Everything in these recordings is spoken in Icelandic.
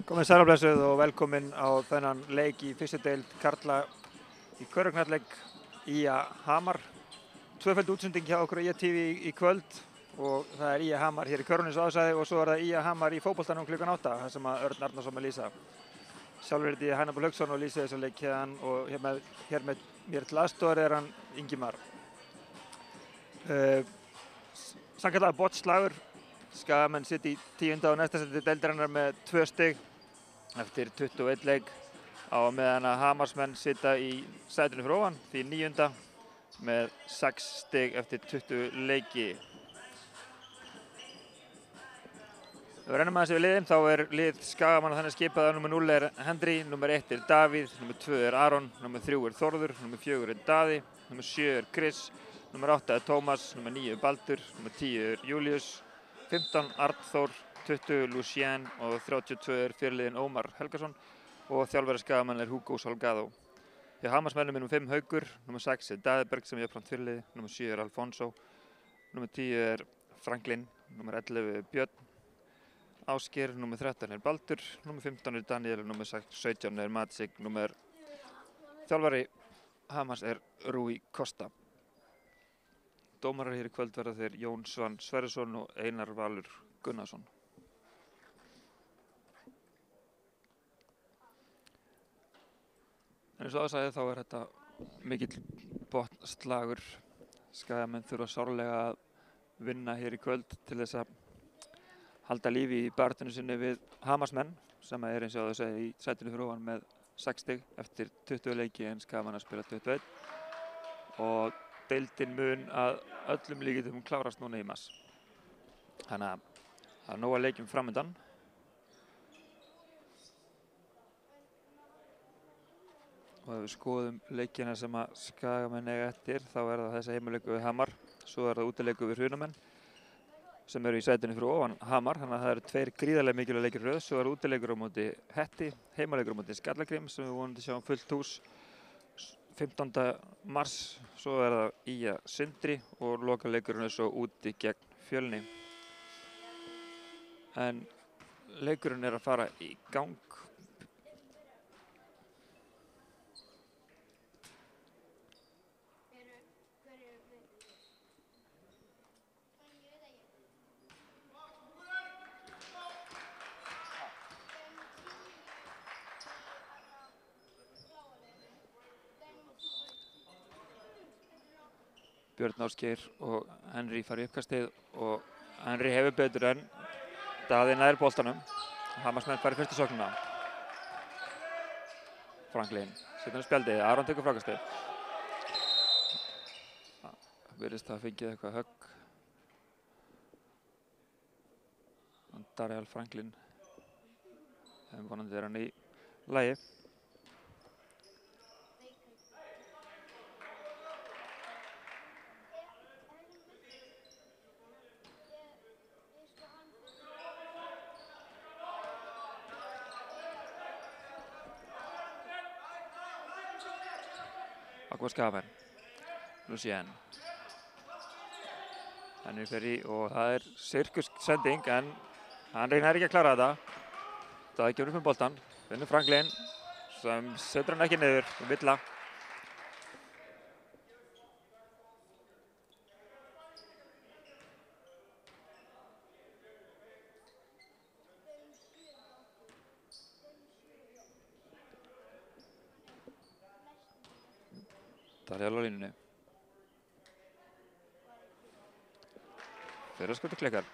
Komið sæl og blessuð og velkomin á þennan leik í fyrstu deild karla í körfuknattleik IA Hamar. Tvöföld útsending hjá okkur á IA-TV í kvöld og það er IA Hamar hér í körfunni eins og áður og svo er það IA Hamar í fótboltanum klukkan 8 þar sem að Örn Arnarsson með lýsa. Sjálfur heiti ég Hannibal Hauksson og lýsi þessu leik hérna og hér með mér til aðstoðar er hann Ingimar. Sannkallaður botslagur. Skagamenn sitt í 10. og næsta sæti deildarinnar með 2 stig eftir 21 leik á meðan að Hamarsmenn sita í sætinu fyrir ofan því 9. með 6 stig eftir 20 leiki. Ef við rennum aðeins yfir liðin þá er lið Skagamanna þannig skipað að nummer 0 er Hendry, nummer 1 er Davíð, nummer 2 er Aron, nummer 3 er Þórður, nummer 4 er Daði, nummer 7 er Chris, nummer 8 er Tómas, nummer 9 er Baldur, nummer 10 er Júlíus, 15 Arnþór, 20 Lucien og 32 er fyrirliðinn Ómar Helgason og þjálfari Skagamanna er Hugo Salgado. Hjá Hamarsmennum er nummer 5 Haukur, nummer 6 er Daðberg sem er jafnframt fyrirliði, nummer 7 er Alfonso, nummer 10 er Franklin, nummer 11 er Björn, Ásgeir, nummer 13 er Baldur, nummer 15 er Daniel og nummer 17 er Matsik, þjálfari Hamars er Rúi Costa. Dómarar hér í kvöld verða þeir Jón Svan Sverrisson og Einar Valur Gunnarsson. En eins og áður þá er þetta mikill botnslagur. Skagamenn þurfa sárlega að vinna hér í kvöld til þess að halda lífi í baráttunni sinni við Hamarsmenn sem er eins og áður segja í sætinu fyrir ofan með 6 stig eftir 20 leiki en Skagamann að spila 21 og deildin mun að öllum líkindum klárast núna í mars. Þannig að það er nóg að leikjum framundan. Og ef við skoðum leikina sem að Skagamenn eiga eftir þá er það þessi heimaleikur við Hamar, svo er það útileikur við Hrunamenn sem eru í sætinu fyrir ofan Hamar, þannig að það eru 2 gríðarlega mikilvægir leikir í röð, svo er útileikur á móti Hetti, heimaleikur á móti Skallagrim sem við vonandi sjáum fullt hús 15. mars, svo er það IA Sindri og lokaleikurinn er svo úti gegn Fjölni. En leikurinn er að fara í gang. Björn Ásgeir og Henry fara í uppkastið og Henry hefur betur en Daði nær boltanum. Hamarsmenn fara í fyrstu sóknina. Franklin setur hann spjaldið, Aron tekur frákastið. Virðist það fengið eitthvað högg. Darial Franklin. En vonandi er hann í lagi. Akkur Skagamenn, Lucien. Hann er fyrir og það er sirkussending en hann reynir ekki að klára þetta. Það er gefur upp með boltan, finnur Franklin sem setur hann ekki niður, villa. Darial á línunni. Fyrir skotið klikkar.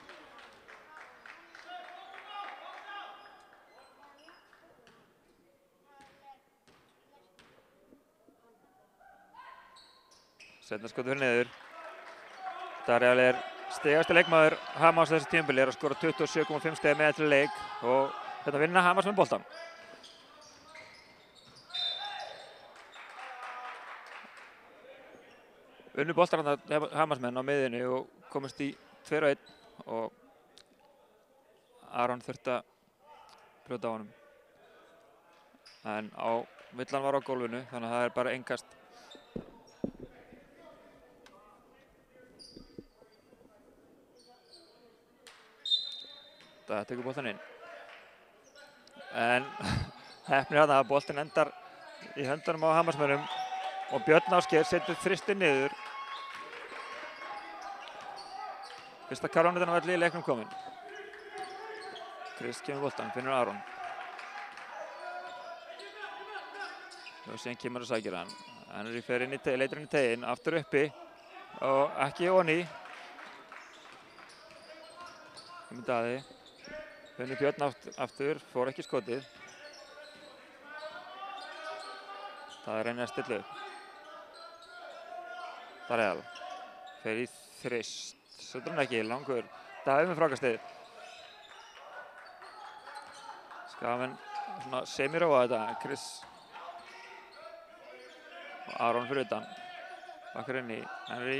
Seinna skotið fyrir niður. Darial er stigasti leikmaður Hamars þessi tímabili, er að skora 27,5 stiga með til leik og þetta vinna Hamars með boltan. Unnu boltar hann Hamarsmenn á miðjunni og komist í 2-1 og Aron þurfti að brjóta á honum. En villan var á gólfinu þannig að það er bara innkast. Það tekur boltan inn. En heppnir þarna að boltinn endar í höndunum á Hamarsmönnum og Björn Ásgeir setur þristinn niður. Fyrsta karvannutan á velli í leiknum komin. Chris kemur boltan, finnur Aron. Og síðan kemur og sækir hann. Henry fer inn í leitur inn í teginn, aftur uppi og ekki onni. Kemur Daði. Finnur Björn aftur, fór ekki skotið. Það reynir að stilla upp. Darel fer í þrist. Setur hann ekki, langur. Daði með frákastið. Skaven svona semiróa þetta. Chris og Aron fyrir utan. Bakkar inn í. Henry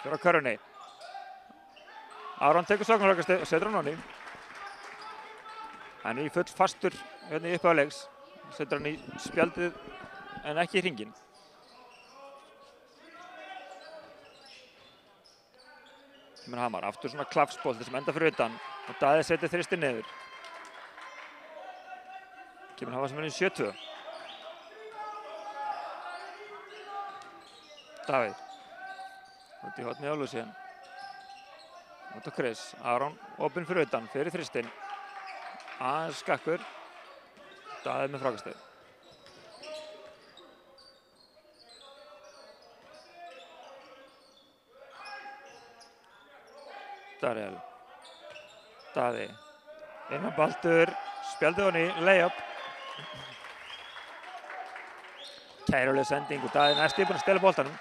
fyrir á körfunni. Aron tekur sóknarfrákastið og setur hann onni. Henry full fastur hérna í upphafi leiks. Setur hann í spjaldið en ekki í hringinn. Kemur Hamar, aftur svona klafsbolti sem enda fyrir utan og Daði setur þristinn niður. Kemur Hamarsmönnum í 7-2. Davíð. Út í hornið á Lucien. Út á Chris. Aron opinn fyrir utan, fyrir þristinn. Aðeins skakkur. Daði með frákastið. Darel. Daði. Innan Baldur. Spjaldið honni. Layup. Kæruleg sending og Daði næstu búinn að stela boltanum.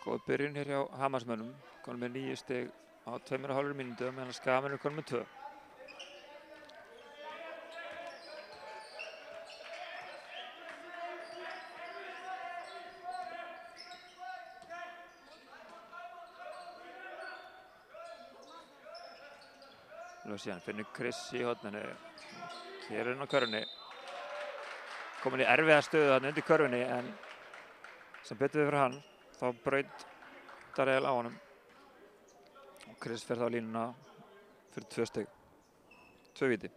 Góð byrjun hér hjá Hamarsmönnum. Konum með 9 stig á 2,5 mínútu meðan Skagamennir konum með 2. Lucien finnur Chris í horninu. Hér inn á körfunni. Komin í erfiða stöðu þarna undir körfunni en sem betur við fyrir hann. Þá braut Darel á honum. Og Chris fer þá á línuna fyrir 2 stig. 2 víti.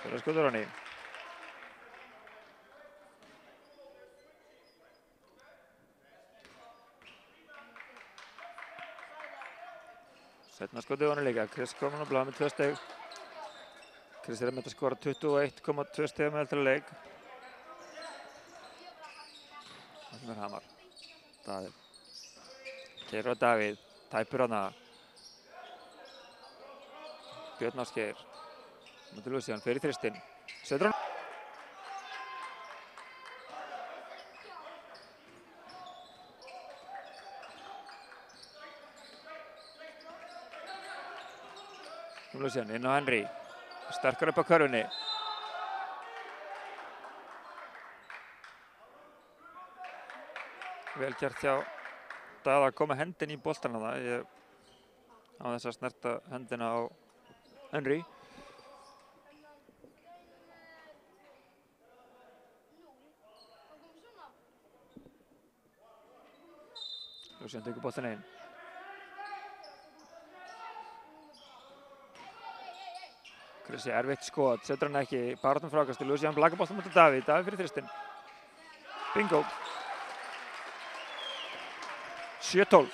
Fyrir skotur hann í. Setna skotið honum líka. Chris komin á blað með 2 stig. Chris er að mynda að skora 21,2 stig með eldra leik. Það sem er Hamar. Daði. Keyrir á Davíð. Tæpur hana. Björn Ásgeir. Mútið Lucien fyrir þristinn. Setur hann. Lucien inn á Henry. Sterkar upp á körfunni. Vel gert hjá Daða að koma hendin í boltan þarna. Á þess að snerta hendina á Henry. Lucien tekur boltan inn. Chrisi erfitt skot, setur hann ekki, baráttum frákasti, Lucien blakar boltan mútið Davíð, Davíð fyrir þristinn. Bingo. 7-12.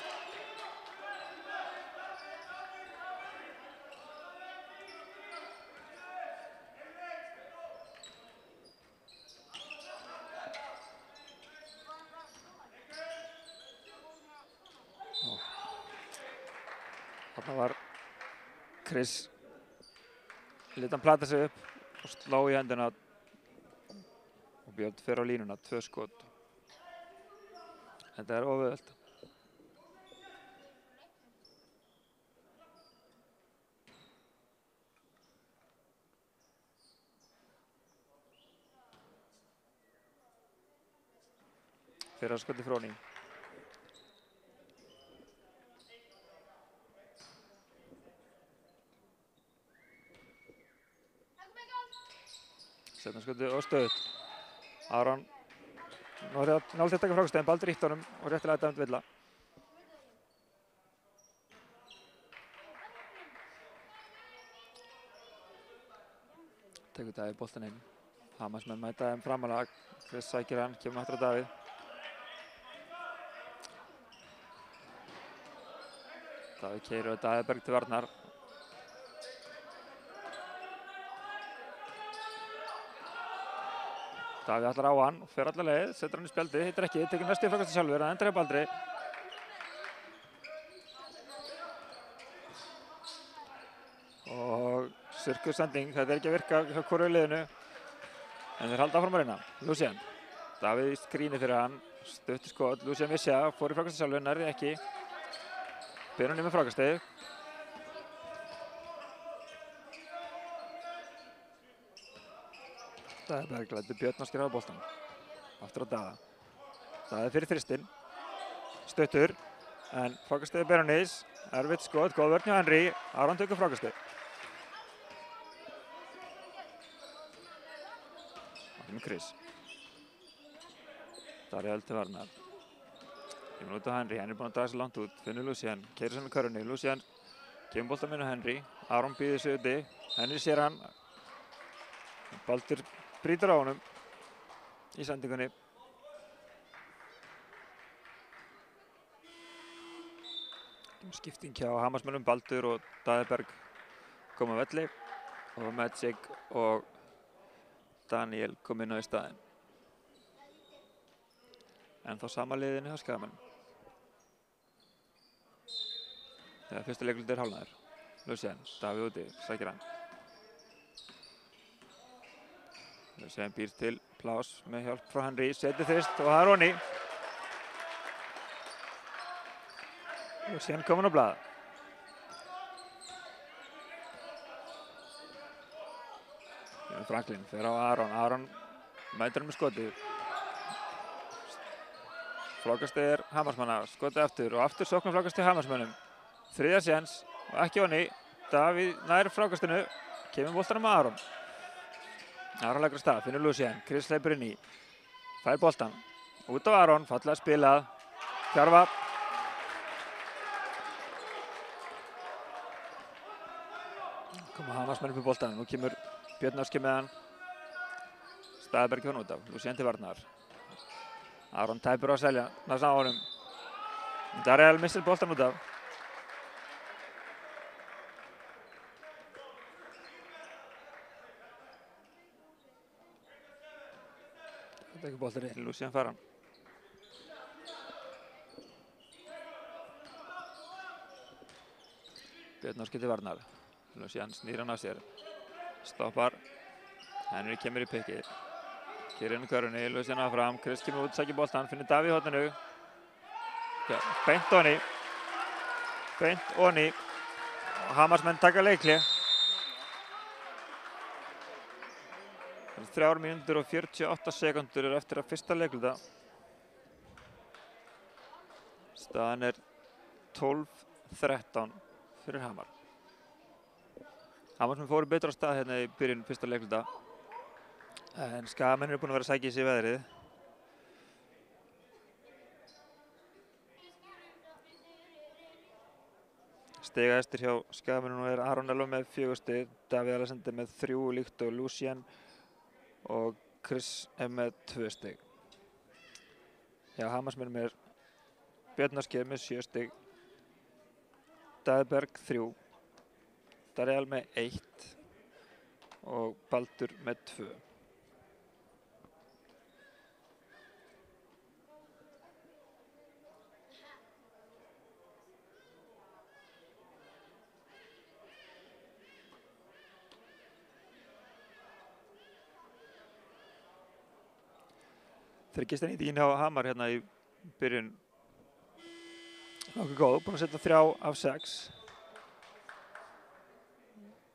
Þarna var Chris lét hann plata sig upp og slá í hendina og Björn fer á línuna, 2 skot. Þetta er óauðvelt. Fyrra skoti frá honum. Hafnarskötu og stöðut. Aron náði til að taka frákastið en Baldur ítti honum og réttilega dæmd villa. Tekur Davíð boltann inn. Hamarsmenn mæta þeim framalega. Chris sækir hann, kemur aftur á Davíð. Davíð keyrir og Davíð Berg til varnar. Davíð allar á hann, fer allar leið, setur hann í spjaldið, hittir ekki, tekur næstu frákastið sjálfur, það endar hjá Baldri. Og sirkussending, þetta ekki að virka hjá hvoru liðinu, en þeir halda áfram að reyna. Lucien, Davíð í skríni fyrir hann, stutt skot, Lucien vissi að, fór í frákastið sjálfur, nærði ekki. Ber hann í með frákastið. Daði Berg lætur Björn Ásgeir hafa boltann. Aftur á Daða. Daði fyrir þristinn. Stuttur. En frákastið ber hann ís. Erfitt skot, góð vörn hjá Henry. Aron tekur frákastið. Það kemur Chris. Darri til varnar. Kemur út á Henry. Henry er búinn að draga sig langt út. Finnur Lucien. Keyrir sem með körfunni. Lucien kemur boltann inn á Henry. Aron býður sig úti. Henry sér hann. Baldur brýtur á honum í sendingunni. Skipting hjá Hamarsmönnum, Baldur og Daði Berg koma á velli og Magic og Daniel kom inn á í staðinn. En þá sama liðinu hjá Skagamenn. Þegar fyrsta leikluti hálfnaður. Lucien, Davíð úti, sækir hann. Lucien býr til pláss með hjálp frá Henry, setur þrist og það er Ronny. Lucien kominn á blað. Franklin fer á Aron, Aron mætir hann með skotið. Frákastið er Hamarsmanna, skotið aftur og aftur sóknar frákastið Hamarsmönnum. Þriðja séns og ekki Ronny. Davíð nær frákastinu, kemur boltanum með Aron. Aron leggur af stað, finnur Lucien, Chris hleypur inn í. Fær boltan, út á Aron, fallega spilað. Kjarva. Koma Hamarsmenn upp í boltan, nú kemur Björn Ásgeir með hann. Staðberg hann út af, Lucien til varnar. Aron tæpur á að selja, næst á honum. Darri missir boltan út af. Ekki boltar inn, Lucien fær hann. Björn Ásgeir til varnar. Lucien snýr hann af sér. Stoppar. Henry kemur í pikkið. Keyrir inn í körfunni, Lucien áfram. Chris kemur út, sækir boltan, finnur Davíð í horninu. Beint onni. Beint onni. Hamarsmenn taka leikli. 3 mínútur og 48 sekúndur er eftir að fyrsta leikluta. Staðan er 12-13 fyrir Hamar. Hamarsmenn fóru betur á stað hérna í byrjun fyrsta leikluta. En Skagamenn eru búin að vera að sækja í sig veðrið. Stigahæstur hjá Skagamennum er Aron Elva með 4 stig, Davíð Alexander með 3 líkt og Lucien og Chris er með 2 stig. Já, Hamarsmönnum er Björn Ásgeir með 7 stig, Daði Berg 3, Darri með 1 og Baldur með 2. Þriggista nýtingin hjá Hamar hérna í byrjun nokkuð góð, búinn að setja 3 af 6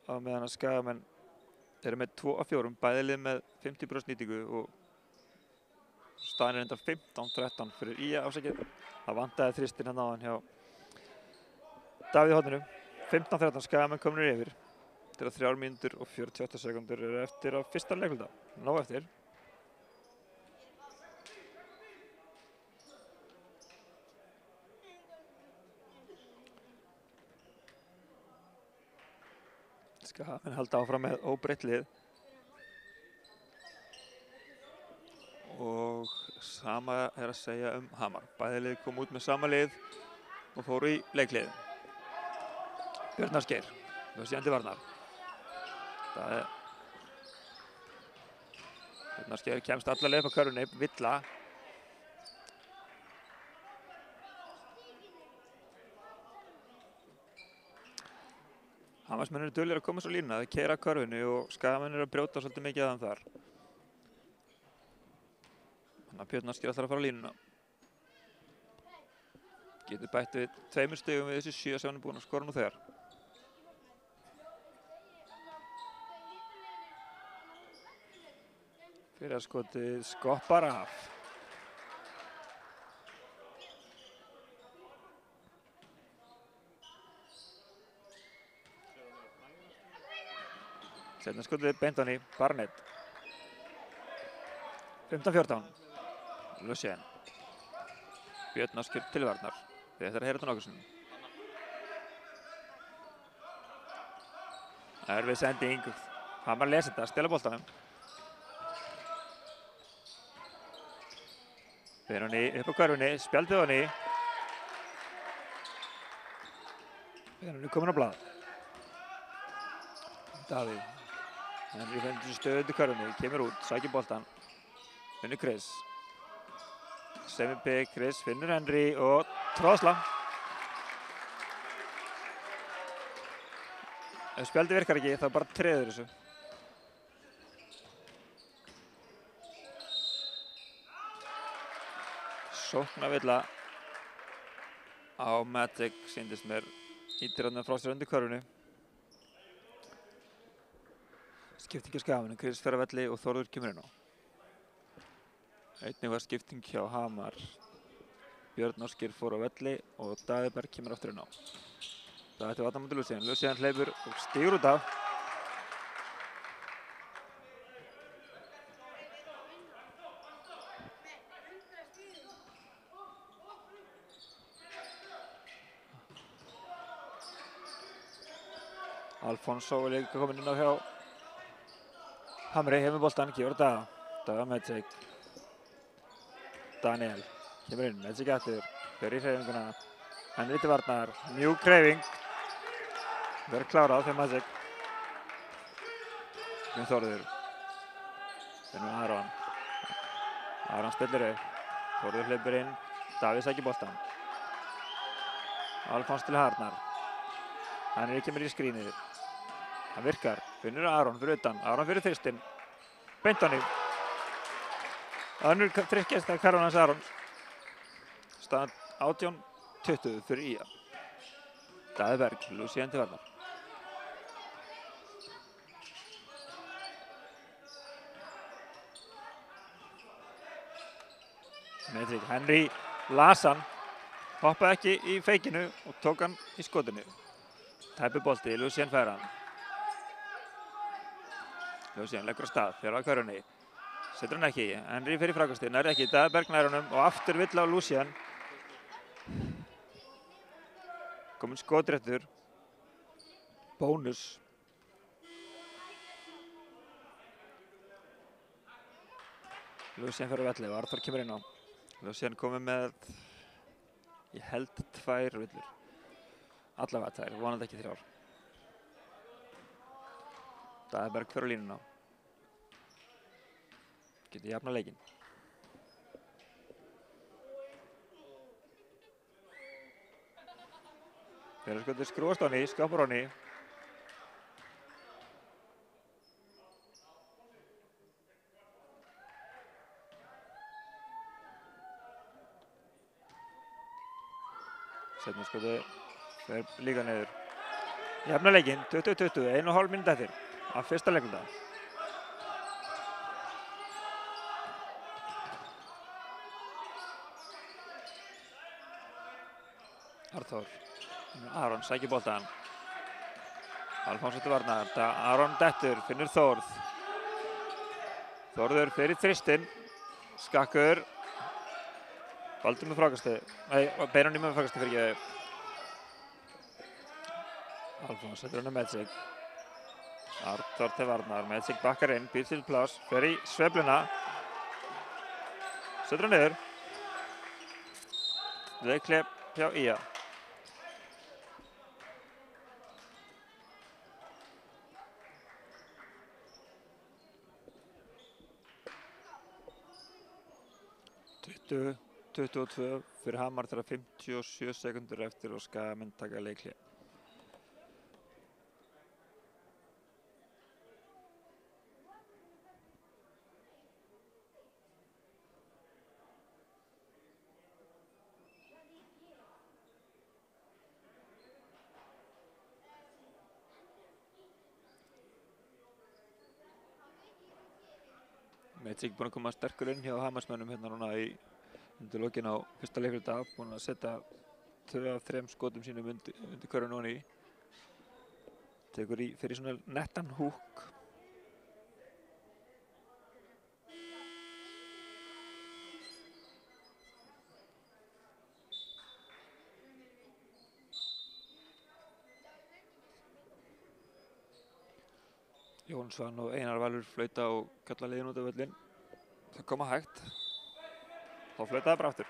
á meðan að Skagamenn eru með 2 af 4, bæði lið með 50% nýtingu og staðan er enda 15-13 fyrir IA ásækið. Það vantaði þristinn hérna áðan hjá Davíð í horninu. 15-13, Skagamenn komnir yfir. Þegar 3 mínútur og 48 sekúndur eru eftir á fyrsta leikluta. Nóg eftir. Skagamenn halda áfram með óbreytt lið. Og sama er að segja Hamar. Bæði lið kom út með sama lið og fóru í leiklið. Björn Ásgeir, Lucian til varnar. Björn Ásgeir kemst alla leið upp á körfunni, Villa. Hamarsmenn eru duglegir að koma svo línuna, þeir keyra körfunni og Skagamenn eru að brjóta svolítið mikið að þeim þar. Þannig að Björn Ásgeir ætlar að fara á línuna. Getur bætt við 2 stigum við þessi 7 sem hann er búinn að skora nú þegar. Fyrir að skotið skoppar af. Seinna skotið beint hann í Barnett. 15-14. Lucien. Björn Ásgeir til varnar. Þið ætlar að heyra þetta nokkuð sinnum. Erfið sending. Hamar lesi þetta, stela boltanum. Fyrir hann upp á körfunni, spjaldið hann í. Fyrir hann komin á blað. Davíð. Henry fendur stöðu til körfunni, kemur út, sækir boltan. Finnur Chris. Semir P. Chris finnur Henry og tróðsla. Ef spjaldið virkar ekki, þá bara treður þessu. Sóknarvilla á Magic sýndist mér. Ítir hann frá sér undir körfunni. Skipting hjá Skagamenn, Chris fer á velli og Þórður kemur inn á. Einnig var skipting hjá Hamar. Björn Ásgeir fór á velli og Daði Berg kemur aftur inn á. Daði til varnar á móti Lucien. Lucien hleypur og stígur út af. Alfonso er líka kominn inn á hjá Hamri, hefur boltan, gefur Daða. Daða Magic. Daniel kemur inn, Magic aftur, fer í hreyfinguna. Henry til varnar, mjúk hreyfing. Verður klárað fyrir Magic. Þórður. Finnur Aron. Aron spillir upp. Þórður hleypur inn, Davíð sækir boltan. Alfons til Harnar. Henry kemur í skrínið. Það virkar, finnur Aron fyrir utan, Aron fyrir þristinn, beint hann í. Önnur trykkjast af karfan hans Arons. Staðan 18-20 fyrir IA. Daði Berg, Lucien til varnar. Metrik, Henry las hann, hoppaði ekki í feikinu og tók hann í skotinu. Tæpi bolti, Lucien fær hann. Lucien leggur á stað, fyrir á körfunni. Setur hann ekki, Henry fyrir frákastið, nær ekki, Daði Berg nær honum og aftur vill á Lucien. Kominn skotréttur. Bónus. Lucien fyrir á velli og Arþór kemur inn á. Lucien komið með, ég held 2 villur. Allavega 2, vonandi ekki 3. Daði Berg fyrir á línuna. Getur jafnað leikinn. Fyrir skotið skrúast á hann í, skapar hann í. Setna skotið fer líka niður. Jafnað leikinn, 20-20, 1,5 mínútu eftir af fyrsta leikluta. Arþór. Aron sækir boltan. Alfonso til varnar, Aron dettur, finnur Þórð. Þórður fyrir þristinn, skakkur. Baldur með frákastu, Benóni með frákastu fyrir ekki. Alfonso setur hann Medzig. Arnþór til varnar, Medzig bakkar inn, býr til pláss, fer í sveifluna. Setur hann niður. Leikhlé hjá IA. – 22 fyrir Hamar þegar 57 sekundur eftir og Skagamenn taka leikhlé. Medzig búinn að koma sterkur inn hjá Hamarsmönnum hérna núna undir lokin á fyrsta leikluta, búinn að setja 2 af 3 skotum sínum undir körfuna ofan í. Tekur fyrir svona nettan húk. Jón Svan og Einar Valur flauta og kalla liðin út af völlinn. Það koma hægt. Þá flauta það bara aftur.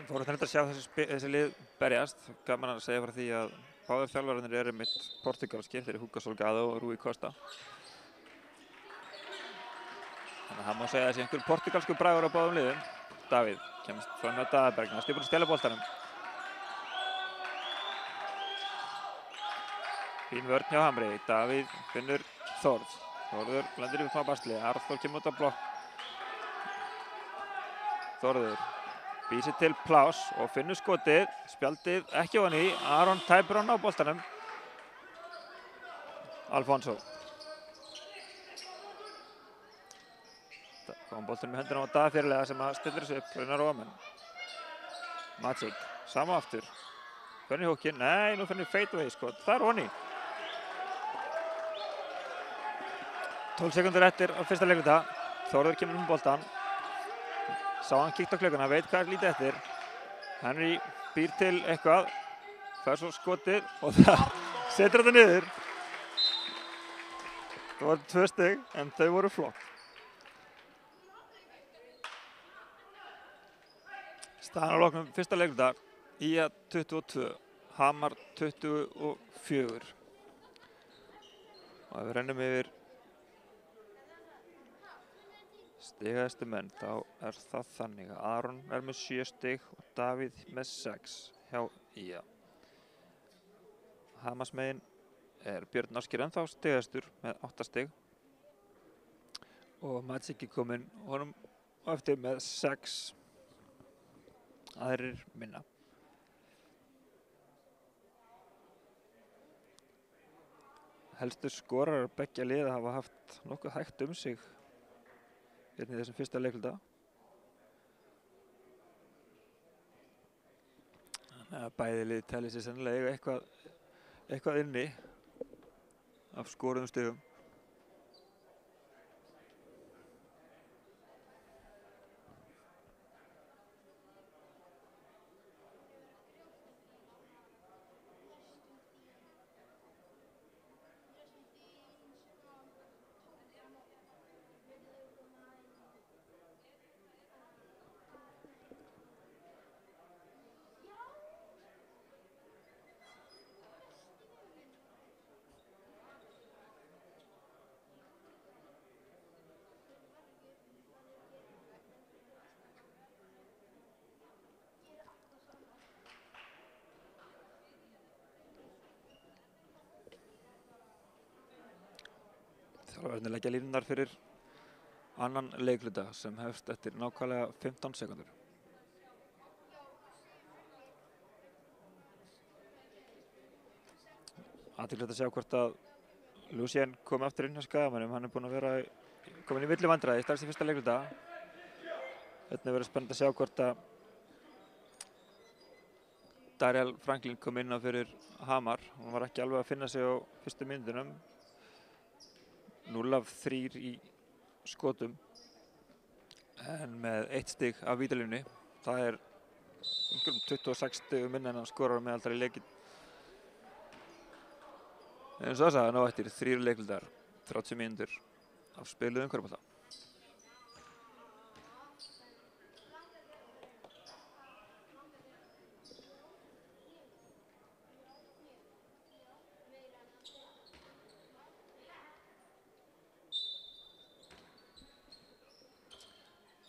Fórum þetta að sjá þessi lið berjast. Gaman að segja frá því að báðir þjálfararnir eru mitt portugalskir, þeir eru Hugo Salgado og Rui Costa. Þannig að það má segja að þessi einhver portugalsku bragur á báðum liðum. Davíð kemst fram með Daðberg, hann stýpur að stela boltanum. Fín vörn hjá Hamri, Davíð finnur Þórð. Þórður lendir yfir smá basli, Arnþór kemur út á blokk. Þórður býr sér til pláss og finnur skotið, spjaldið ekki ofan í, Aron tæpur hann á boltanum. Alfonso. Kom boltanum í höndunum á Daðfjörlega sem að stillir þessu upp, raunar og ámenn. Madzig, sama aftur. Finnur húkinn, nei, nú finnur fadeaway skot, það er ofan í. 12 sekundur eftir á fyrsta leikluta, Þórður kemur boltan. Sá hann kíkt á klukkuna, veit hvað er lítið eftir. Henry býr til eitthvað, fær svo skotið og það setur þetta niður. Það var 2 stig en þau voru flott. Staðan á loknum fyrsta leikluta, IA 22, Hamar 24. Og ef við rennum yfir stigahæstu menn, þá er það þannig að Aron er með 7 stig og Davíð með 6 hjá IA. Hamarsmegin er Björn Áskir ennþá stigahæstur með 8 stig og Madzig kominn honum á eftir með 6. Aðrir minna. Helstu skorarar beggja liða hafa haft nokkuð hægt sig hérna í þessum fyrsta leikluta. Þannig að bæði lið telli sér sennilega eitthvað inni af skoruðum stigum. Þjálfararnir leggja línurnar fyrir annan leikluta sem hefst eftir nákvæmlega 15 sekundur. Athyglisvert að sjá hvort að Lucien komi aftur inn hjá Skagamönnum. Hann búinn að vera komin í villu vandræði strax í fyrsta leikluta. Þetta verður spennandi að sjá hvort að Daríel Franklin kom inn á fyrir Hamar. Hann var ekki alveg að finna sig á fyrstu mínútunum. 0 af 3 í skotum. En með 1 stig af vítalínu. Það er 26 stigum minna en hann skorar meðaldal í leikinn. Eins og það sagði, ná eftir 3 leiklutar, 30 mínútur af spiluðum körfubolta.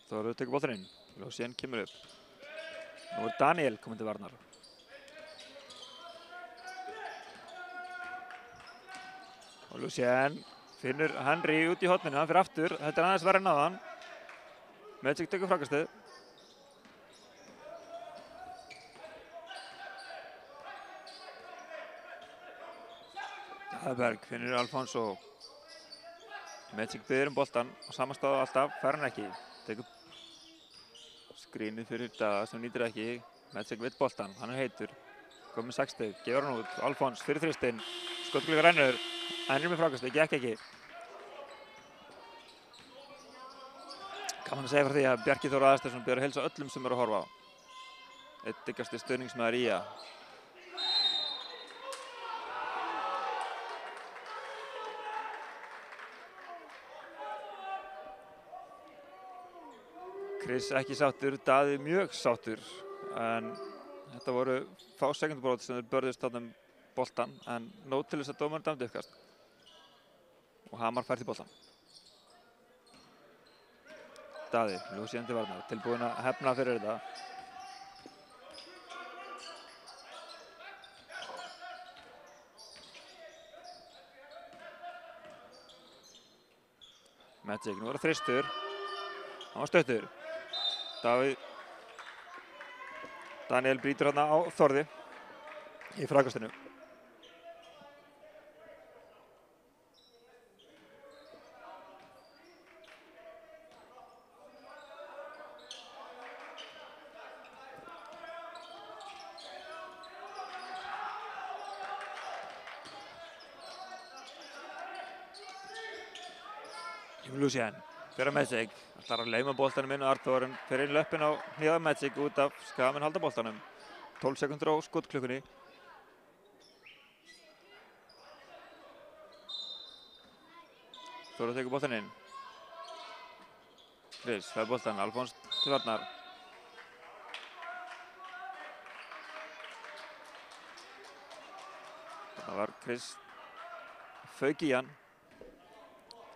Þá erum við að taka boltann inn. Lucien kemur upp. Nú er Daniel kominn til varnar. Og Lucien finnur Henry út í horninu, hann fyrir aftur. Þetta er aðeins verra en áðan. Magic tekur frákastið. Daðberg finnur Alfonso. Magic biður boltan á sama stað alltaf, fær hann ekki. Tekur skrínið fyrir Daða sem nýtir ekki. Magic vill boltan, hann er heitur. Komið 6 stig, gefur hann út. Alfons fyrir þristinn. Skotgluggar rennur. Henry með frákastið, gekk ekki. Gaman að segja frá því að Bjarki Þór Aðarsteinsson byrjar að heilsa öllum sem eru að horfa á. Einn dyggasti stuðningsmaður ÍA. Chris ekki sáttur, Daði mjög sáttur. En þetta voru fá sekundubrót sem þeir börðust þarna boltan. En nóg til þess að dómarinn dæmdi uppkast. Og Hamar fær til boltan. Daði, Lucien til varnar, tilbúinn að hefna fyrir þetta. Magic, nú er það þristur. Hann var stöttur. Daniel brýtur þarna á Þórði í frákastinu. Lucien fyrir Magic, ætlar að lauma boltanum inn á Arthur en fyrir inn löppin á hníða Magic út af Skagamenn halda boltanum. 12 sekundur á skotklukkunni. Þóra tekur boltan inn. Chris fær boltan, Alfons til varnar. Það var Chris fauk í hann.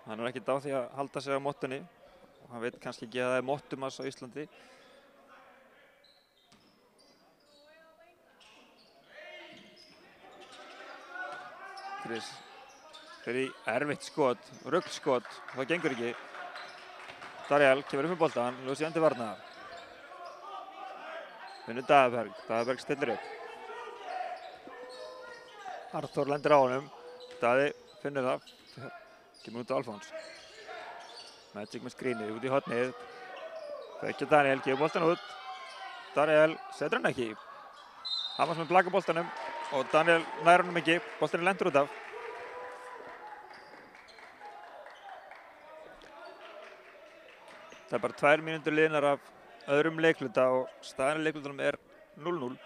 Hann er ekkert á því að halda sig á mottunni og hann veit kannski ekki að það er mottumass á Íslandi. Chris fyrir í erfitt skot, ruglskot, það gengur ekki. Daríel kemur upp með boltan, Lucien til varnar. Finnur Daðberg, Daðberg stillir upp. Arthur lendir á honum, Daði finnur það. Kemur út á Alfons. Magic með skrínið út í hornið. Fekkja Daniel, gefur boltan út. Daríel setur hann ekki. Hamar sem blaka boltanum og Daniel nær honum ekki. Boltan er lendur út af. Það er bara 2 mínútur liðnar af öðrum leikluta og staðan í leiklutanum er 0-0.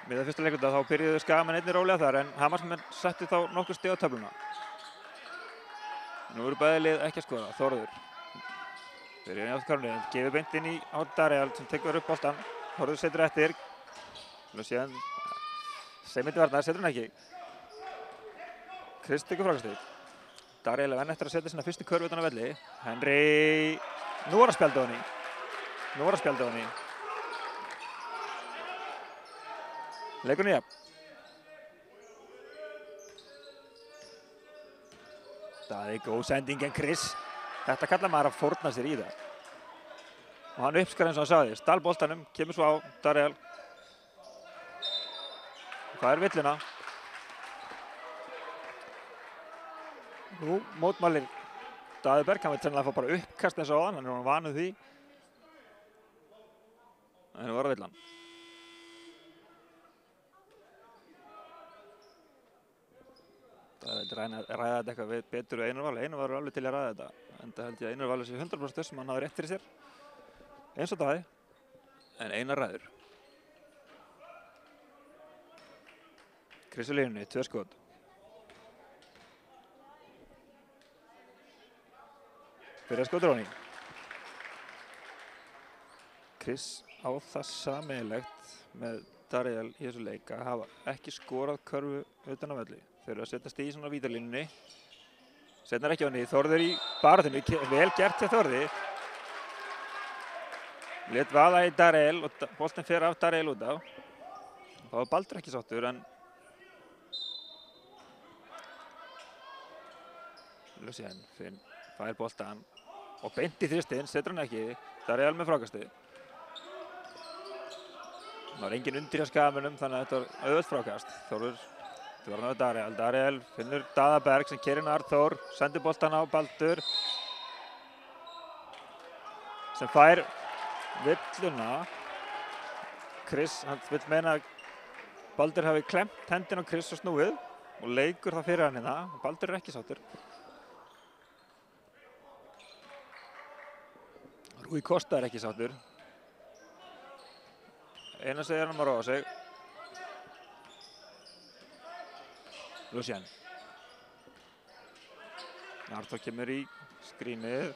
Með það fyrsta leikluta þá byrjuðu Skagamenn einnig rólega þar en Hamarsmenn setti þá nokkur stig á töfluna. Nú eru bæði lið ekki að skoða. Þórður byrjar í átkarunni, gefur beint inn í á Daríel sem tekur upp boltan. Þórður setur eftir. Lucien seimir til varnar, setur hann ekki. Chris tekur frákastið. Daríel er enn eftir að setja sína fyrstu körfu utan á velli. Henry, nú var að spjálda á henni. Leikurinn jafn. Daði, góð sending en Chris. Þetta kallar maður að fórna sér í það. Og hann uppskar eins og hann sagði. Stal boltanum, kemur svo á Daríel. fær villuna. Nú mótmælir Daði Berg, hann vill sennilega fá bara uppkast eins og áðan, hann er vanur því. En nú var það villan. Það vil ræða þetta eitthvað betur við Einar Val. Einar Val er alveg til að ræða þetta. Enda held ég að Einar Val sé 100% sem hann hafði rétt fyrir sér. Eins og Daði. En Einar ræður. Chris á línunni, 2 skot. Byrjar skotur á hann í. Chris á það sameiginlegt með Daríel í þessu leik að hafa ekki skorað körfu utan á velli. Þeir eru að setja stig í svona vítarlínunni. Setnar ekki á henni, Þórður í baráttunni, vel gert hjá Þórði. Lét vaða í Daríel og boltinn fer af Daríel út á. Þá var Baldur ekki sáttur en Lucien Finn fær boltan og beint í þristinn, setur hann ekki. Daríel með frákastið. Það var enginn undir hjá Skagamunum þannig að þetta var auðvelt frákast. Þórður, þetta var náttúrulega Daríel. Daríel finnur Daða Berg sem keyrir inn á Arnþór, sendir boltan á Baldur sem fær villuna. Chris, hann vill meina að Baldur hafi klemmt hendina á Chris og snúið og leikur það fyrir hann hérna. Baldur er ekki sáttur. Rúi Kosta er ekki sáttur. Einar segir hann að róa sig. Lucien. Arnþór kemur í skrínið.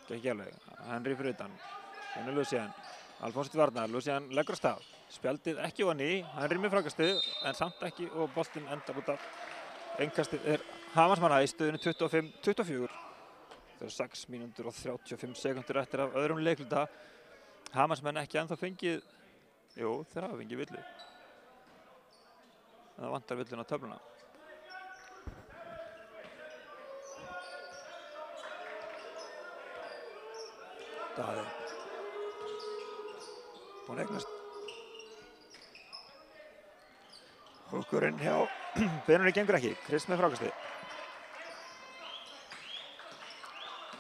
Gekk ekki alveg. Henry fyrir utan. Henni Lucien. Alfons til varnar. Lucien leggur af stað. Spjaldið ekki ofan í. Henry með frákastið en samt ekki og boltinn endar út af. Innkastið er Hamarsmanna í stöðunni 25-24. Það eru 6 mínútur og 35 sekúndur eftir af öðrum leikluta. Hamarsmenn ekki ennþá fengið, jú, þeir hafa fengið villu. En það vantar villuna á töfluna. Daði. Búinn að eignast. Húkurinn hjá Benunni gengur ekki, Chris með frákastið.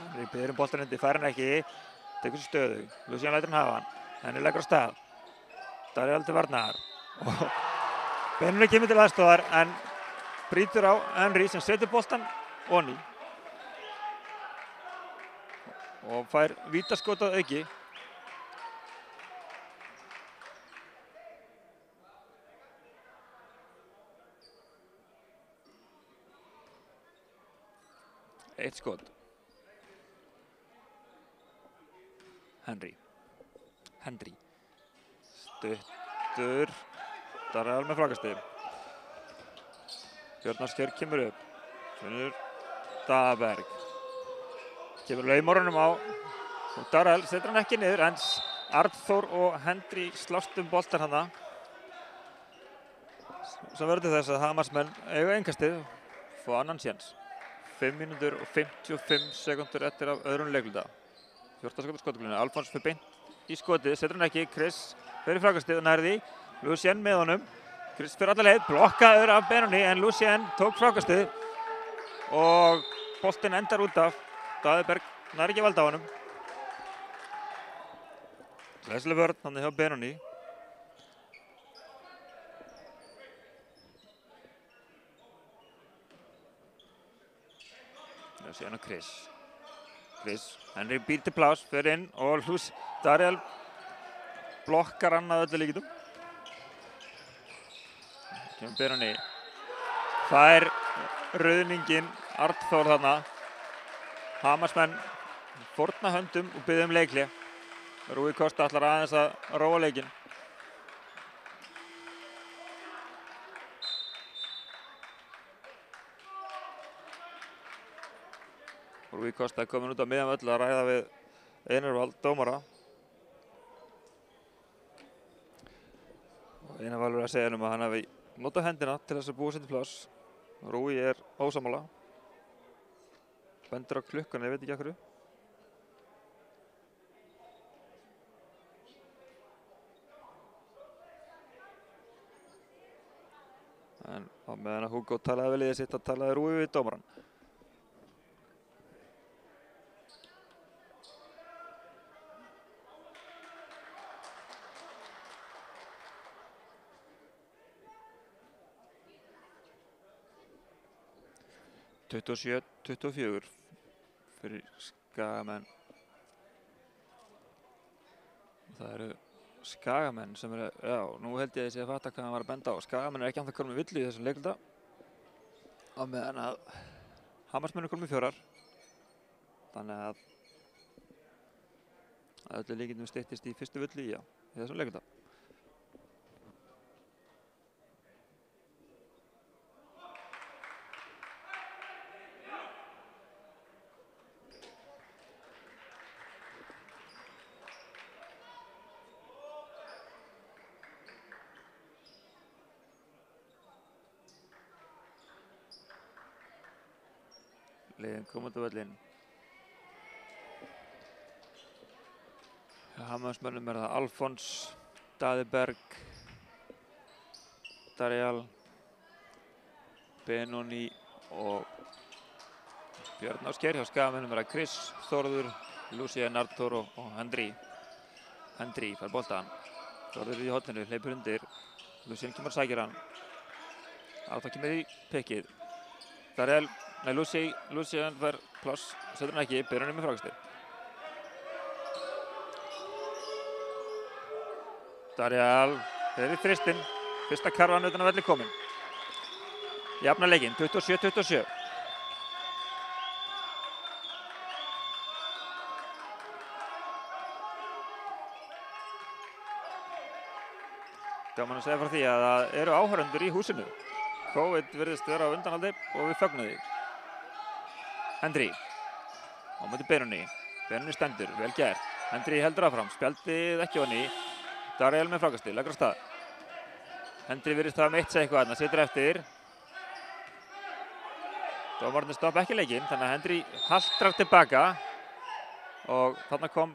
Henry biður boltann undir, fær hann ekki. Tekur sér stöðu, Lucien lætur hann hafa hann. Henni leggur á stað. Daríel til varnar. Benunni kemur til aðstoðar en brýtur á Henry sem setur boltan onni. Og fær vítaskot að auki. Eitt skot. Henry. Stuttur. Daríel með frákastið. Björnarskjörg kemur upp. Finnur Daða Berg. Kemur laumorunum á. Og Daríel setur hann ekki niður en Arnþór og Henry slást boltan hana. Svo verður til þess að Hamarsmenn eiga innkastið. Fá annan séns. 5 mínútur og 55 sekúndur eftir af öðrum leikluta. 14 skotur skotglunni. Alfons fyrir beint í skotið, setur hann ekki. Chris fyrir frákastið og nærði. Lucien með honum. Chris fyrir alla leið, blokkaður af Benunni en Lucien tók frákastið og boltinn endar út af. Daði Berg nær ekki valda á honum. Glæsileg vörn hann hjá Benunni. Lucien og Chris. Henry býr til pláss, fer inn og Daríel blokkar hann að öllu líkindum. Kemur Benunni. Fær ruðninginn Arnþór þarna. Hamarsmenn fórna höndum og biðja leikhlé. Rúi Kosta ætlar aðeins að róa leikinn. Rúi Kosta er komin út á miðjan völl að ræða við Einar Val, dómara. Og Einar Val er að segja að hann hafi notað hendina til þess að búa sér til pláss. Rúi er ósammála. Bendur á klukkuna, ég veit ekki af hverju. En á meðan að Hugo talaði vel í sitt að talaði Rúi við dómarann. (27, 24) fyrir Skagamenn. Það eru Skagamenn sem eru, já, nú held ég að ég sé að fatta hvað hann var að benda á. Skagamenn ekki ennþá komnir með villu í þessum leikluta. Á meðan að Hamarsmenn eru komnir með 4. Þannig að öllu líkindum styttist í fyrstu villu í þessum leikluta. Liðin kom út á völlinn. Hamarsmönnum er það Alfons, Daði Berg, Daríal, Benóni og Björn Ásgeir. Hjá Skagamönnum er það Chris, Þórður, Lucien, Artur og Hendry. Hendry fær boltan. Þórður í horninu, hleypur undir. Lucien kemur og sækir hann. Artur kemur í pikkið. Daríal, nei, Lucien fær pláss, setur hann ekki, Benóni með frákastið. Daríal er í þristinn, fyrsta karvan utan að velli komin. Jafna leikinn, 27-27. Gaman að segja frá því að það eru áhorfendur í húsinu. COVID virðist vera á undanhaldi og við fögnum því. Hendry á móti Benóni. Benóni stendur, vel gert. Hendry heldur áfram, spjaldið ekki á henni. Daríal með frákastið, leggur á stað. Hendry virðist hafa meitt sig eitthvað þarna, situr eftir. Dómararnir stoppa ekki leikinn, þannig að Hendry haltrar tilbaka. Og þarna kom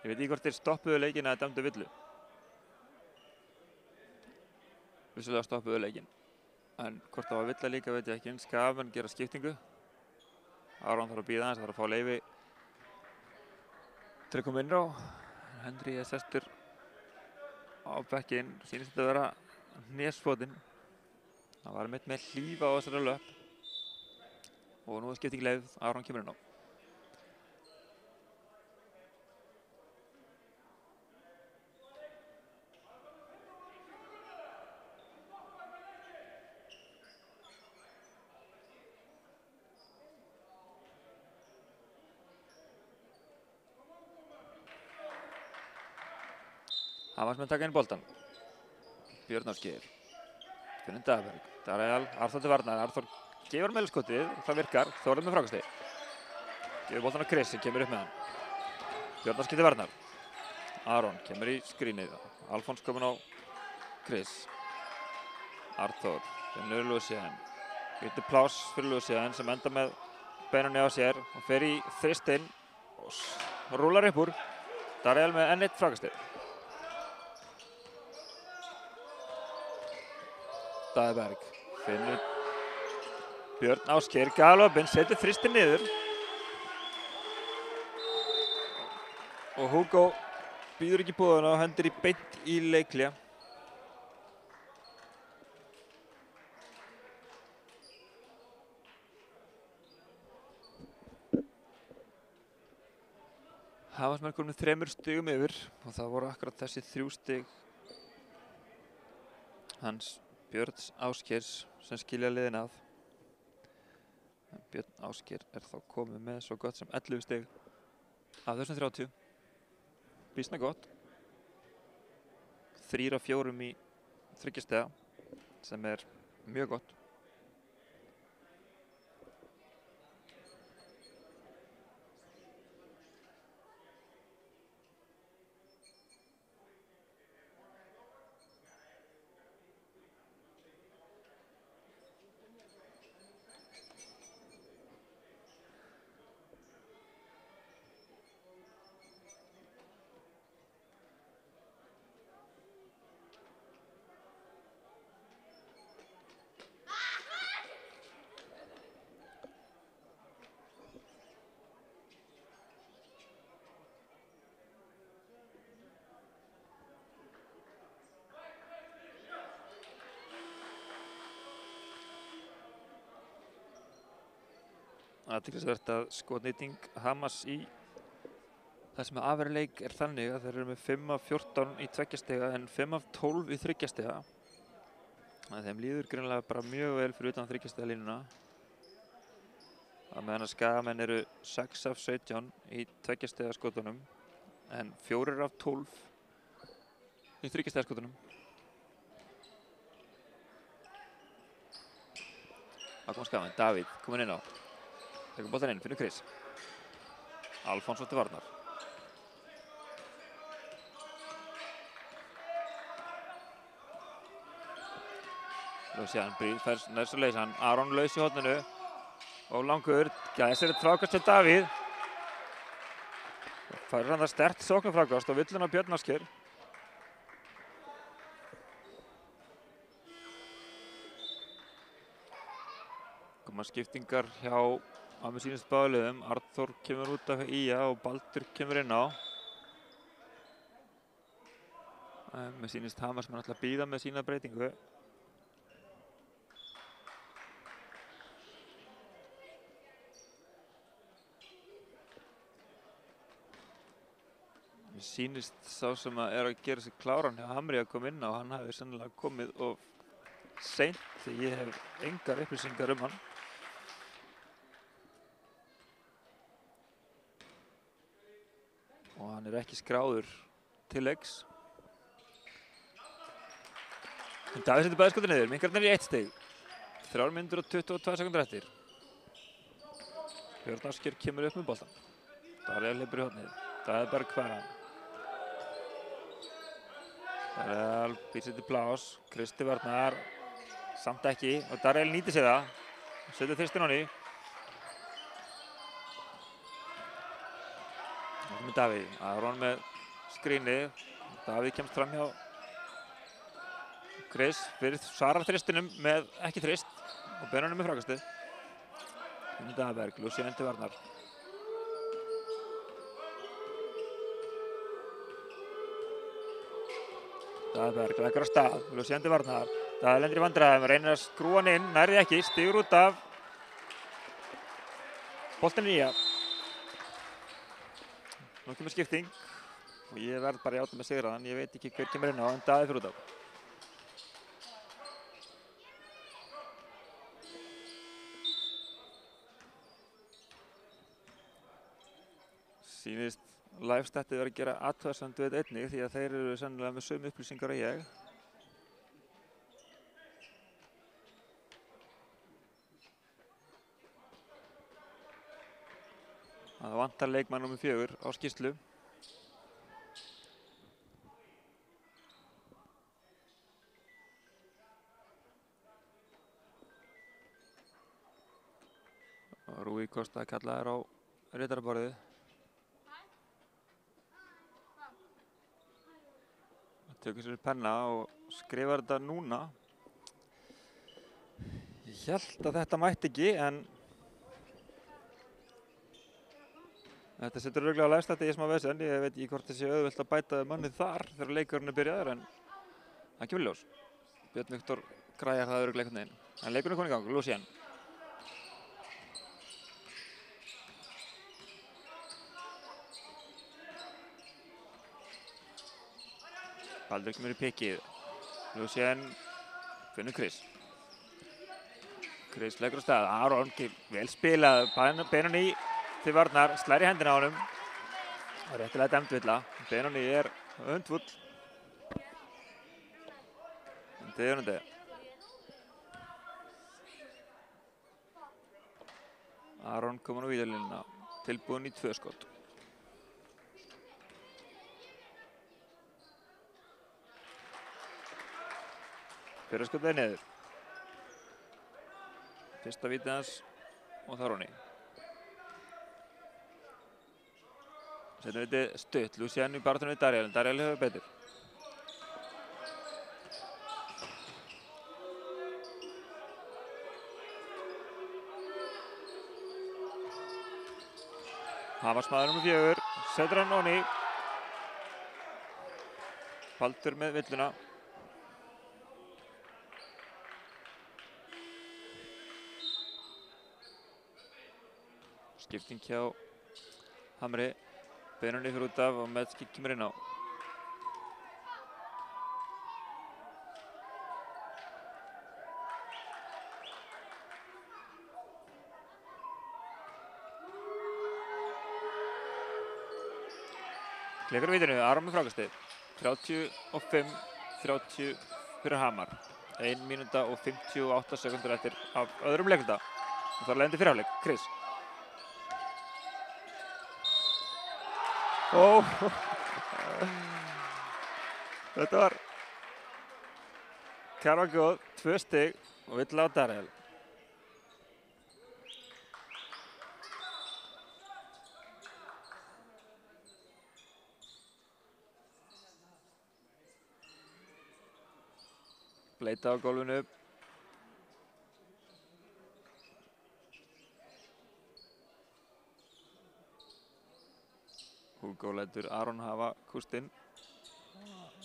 ég veit ekki hvort þeir stoppuðu leikinn eða dæmdu villu. Vissulega stoppuðu leikinn. En hvort það var villa líka veit ég ekki. Skagamenn gera skiptingu. Aron þarf að bíða aðeins, þarf að fá leyfi til að koma inn á. Hendry er sestur á bekkinn. Sýnist þetta að vera hnésfotinn. Það var mitt með hlífa á þessari löpp. Og nú er skipting leyfð. Aron kemur inn á. Hamarsmenn taka inn boltan. Björn Ásgeir. Finnur Daðberg. Daríal, Arþór til varnar. Arþór gefur meðalskotið. Það virkar. Þórður með frákastið. Gefur boltan á Chris sem kemur upp með hann. Björn Ásgeir til varnar. Aron kemur í skrínið. Alfons komin á Chris. Arþór. Finnur Lucien. Getur pláss fyrir Lucien sem enda með Benóni á sér. Og fer í þristinn. Og rúlar upp úr. Daríal með enn eitt frákastið. Daði Berg finnur Björn Ásgeir, galopinn, setur þristinn niður. Og Hugo býður ekki búðuna og hendur í beint í leikhlé. Hamarsmenn komnir 3 stigum yfir og það voru akkurat þessi 3 stig hans Björns Ásgeirs sem skilja liðin að. Björn Ásgeir er þá komið með svo gott sem 11 stig af þessum 30. Býsna gott. 3 af 4 í 3 stiga sem er mjög gott. Athyglisvert að skotnýting Hamas í þessum afurleik þannig að þeir eru með 5 af 14 í 2 stiga en 5 af 12 í 3 stiga. Þeim líður greinilega bara mjög vel fyrir utan 3 stiga línuna. Að meðan að Skagamenn eru 6 af 17 í 2 stiga skotunum en 4 af 12 í 3 stiga skotunum. Það kom Skagamenn, Davíð kominn inn á. Tekur boltann inn, finnur Chris. Alfons til varnar. Lucian fær nær svo leysan. Aron laus í horninu. Og langur. Gæsir eitt frákast til Davíð. Fær hann það sterkt sóknarfrákast og villun á Björn Ásgeir. Koma skiptingar hjá að mér sýnist báðum liðum. Arnþór kemur út af IA og Baldur kemur inn á. Mér sýnist Hamar sem hann ætla að bíða með sína breytingu. Mér sýnist sá sem að gera sig kláran hjá Hamri að koma inn á. Hann hafi sennilega komið of seint því ég hef engar upplýsingar hann. Og hann ekki skráður til leiks. Davíð setur bæðiskotið niður, minkarnir í 1 stig. 3 mínútur og 22 sekúndur eftir. Björn Ásgeir kemur upp með boltann. Davíð hleypur í hornið. Davíð Berg fær hann. Daríel býr sér til plás. Kristi varnar. Samt ekki. Og Daríel nýtir sér það. Setur þristin á ný. Það með Davíð. Aron með skrínið. Davíð kemst fram hjá Chris. Svarar þristinum með ekki þrist. Og beinunum með frákastið. Davíð Berg. Lucian til varnar. Davíð Berg leggur á stað. Lucian til varnar. Davíð lendir í vandræðum. Reynir að skrúa hann inn. Nærði ekki. Stígur út af. Boltinn í IA. Nú kemur skipting og ég verð bara að játa með sigraðan. Ég veit ekki hver kemur inn á en Davíð fyrir út af. Sýnist live-statið verið að gera athugasemd við einnig því að þeir eru sennilega með sömu upplýsingar og ég. Það vantar leikmann númer 4 á skýrslu. Rúi Kosta kallaður á ritaraborðið. Það tökur sér penna og skrifar þetta núna. Ég hélt að þetta mætti ekki en þetta setur örugglega á live-statið í smá vesen. Ég veit ekki hvort það sé auðvelt að bæta mannið þar þegar leikurinn er byrjaður en það kemur ljós. Björn Viktor græjar það örugglega einhvern veginn. En leikurinn er komin í gang, Lucian. Baldur kemur í pikkið. Lucian finnur Chris. Chris leggur á stað. Aron vel spilað. Benoni til varnar, slær í hendina á honum. Réttilega dæmd villa. Benoni hundfull. Undir. Aron komin á vítalínuna. Tilbúinn í 2 skot. Fyrra skotið niður. Fyrsta vítið hans og það Roni. Setjum við stutt. Lucian í baráttunni við Daríel, en Daríel hefur betur. Hamarsmaður nummer 4. Setur hann Roni. Baldur með villuna. Skipting hjá Hamri. Beinunni fyrir út af og Metsky kemur inn á. Klikkar á vítinu, Aron með frákastið. 35-30 fyrir Hamar. 1 mínúta og 58 sekundur eftir af öðrum leikluta. Og þar leiðandi fyrir hálfleik, Chris. Þetta var Kjarval góð, 2 stig og vill á Darrell. Bleita á gólfinu. Hugo lætur Aron hafa kústinn.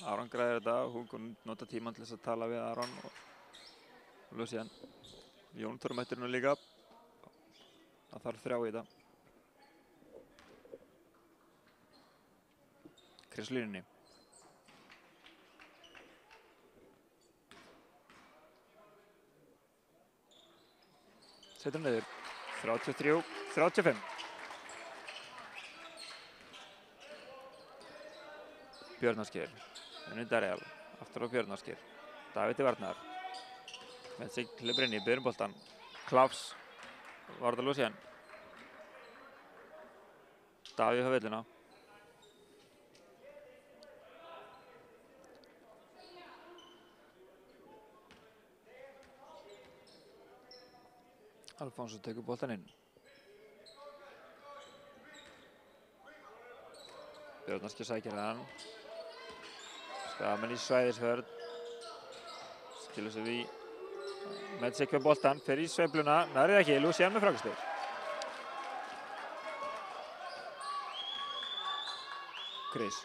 Aron græðir þetta. Hugo nota tímann til þess að tala við Aron og Lucian. Jón Þór mættur nú líka. Það þarf 3 í þetta. Chris línunni. Setur niður, 33-35. Björnarsgeir, unnið Darrell, aftur á Björnarsgeir. David í varnar. Metsky hleypur inn í, biður boltan. Klaus, varða Lucian. Davíð á vellina. Alfonso tekur boltan inn. Björnarsgeir sækir hann. Skagamenn í svæðisvörn. Skilur sig við. Metsky með boltan, fer í sveifluna. Nærið ekki, Lucian með frákastið. Chris.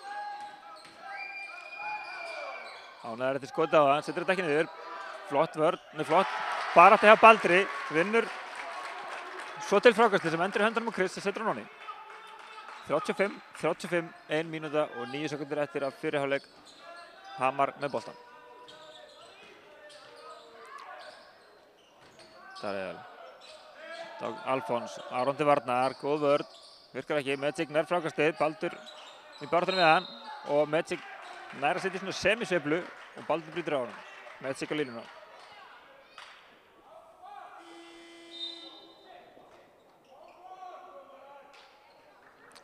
Ánæður eftir skotið á það, setur þetta ekki niður. Flott vörn, flott. Baráttu hjá Baldri, vinnur svo til frákastið sem endur í höndunum á Chris og setur hann onni. 35-35, 1 mínúta og 9 sekundur eftir af fyrri hálfleik. Hamar með boltan. Darrell. Alfons, Aron til varnar, góð vörn, virkar ekki, Metsky nær frákastið, Baldur í baráttunum við hann og Metsky nær að setja í svona semisveiflu og Baldur brýtur á hann. Metsky á línuna.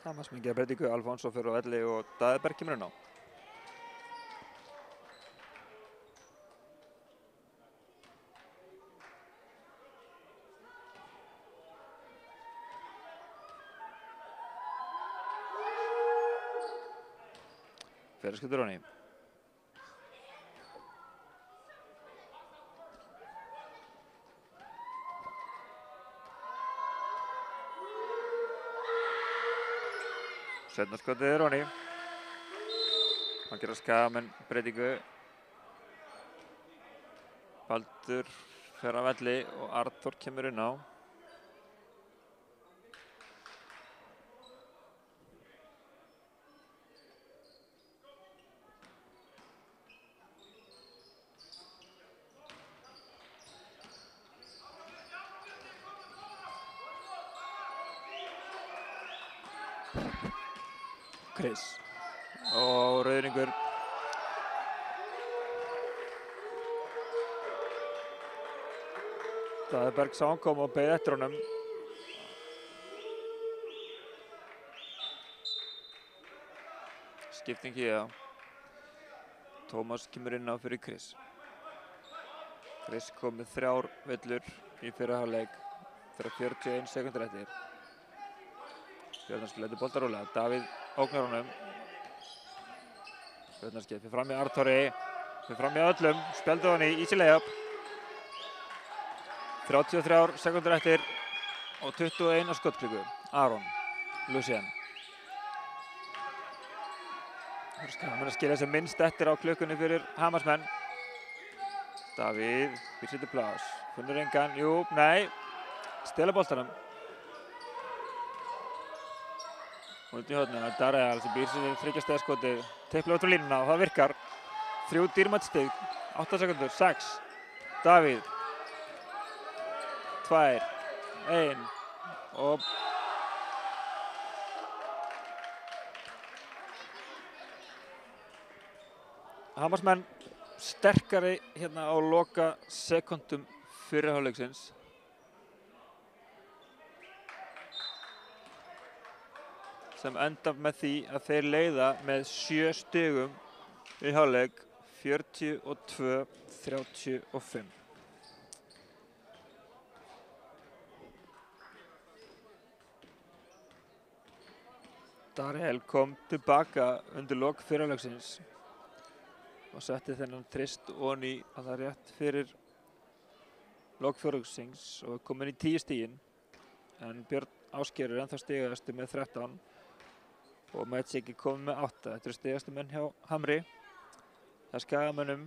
Hamarsmenn gera breytingu, Alfonso fer á velli og Daðberg kemur inn á. Fyrirskiptur honni. Seinna skotið er honni. Hann gerir Skagamenn breytingu. Baldur fer á velli og Arnþór kemur inn á. Chris og rauðringur. Daðberg sá hann koma og beið eftir honum. Skipting í það. Tómas kemur inn á fyrir Chris. Chris kom með 3 villur í fyrri hálfleik. Þegar 41 sekundur eftir. Björnarsgeir lætur bolta rólega. Davíð ógnar honum. Björnarsgeir fyrir fram í Arnþóri. Fyrir fram í öllum. Spjaldið hann í easy layup. 33 sekundur eftir og 21 á skottklukku. Aron, Lucian. Skagamenn að skilja sem minnst eftir á klukkunni fyrir Hamarsmenn. Davíð, við setjum pláss. Finnur engan, jú, nei. Stela boltanum. út í hornið. Darreal sem býr sér við 3 stiga skotið, teyplar út á línuna og það virkar. 3 dýrmæt stig, 8 sekúndur, 6. Davíð. 2, 1 og Hamarsmenn sterkari hérna á loka sekúndum fyrri hálfleiksins. Sem enda með því að þeir leiða með 7 stigum í hálfleik, 42-35. Darreal kom tilbaka undir lok fyrri hálfleiksins og setti þennan trist ofan í að það rétt fyrir lok fjórða hálfleiksins og kominn í 10 stigin. En Björn Ásgeir er ennþá stigastur með 13 og Magic er kominn með 8. Þetta eru stigastu menn hjá Hamri. Það Skagamönnum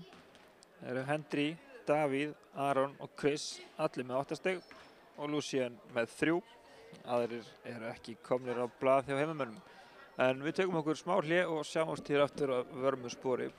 eru Hendry, Davíð, Aron og Chris, allir með 8 stig og Lucien með 3. Aðrir eru ekki komnir á blað hjá heimamönnum. En við tökum okkur smá hlé og sjáumst hér aftur á vörmu spori.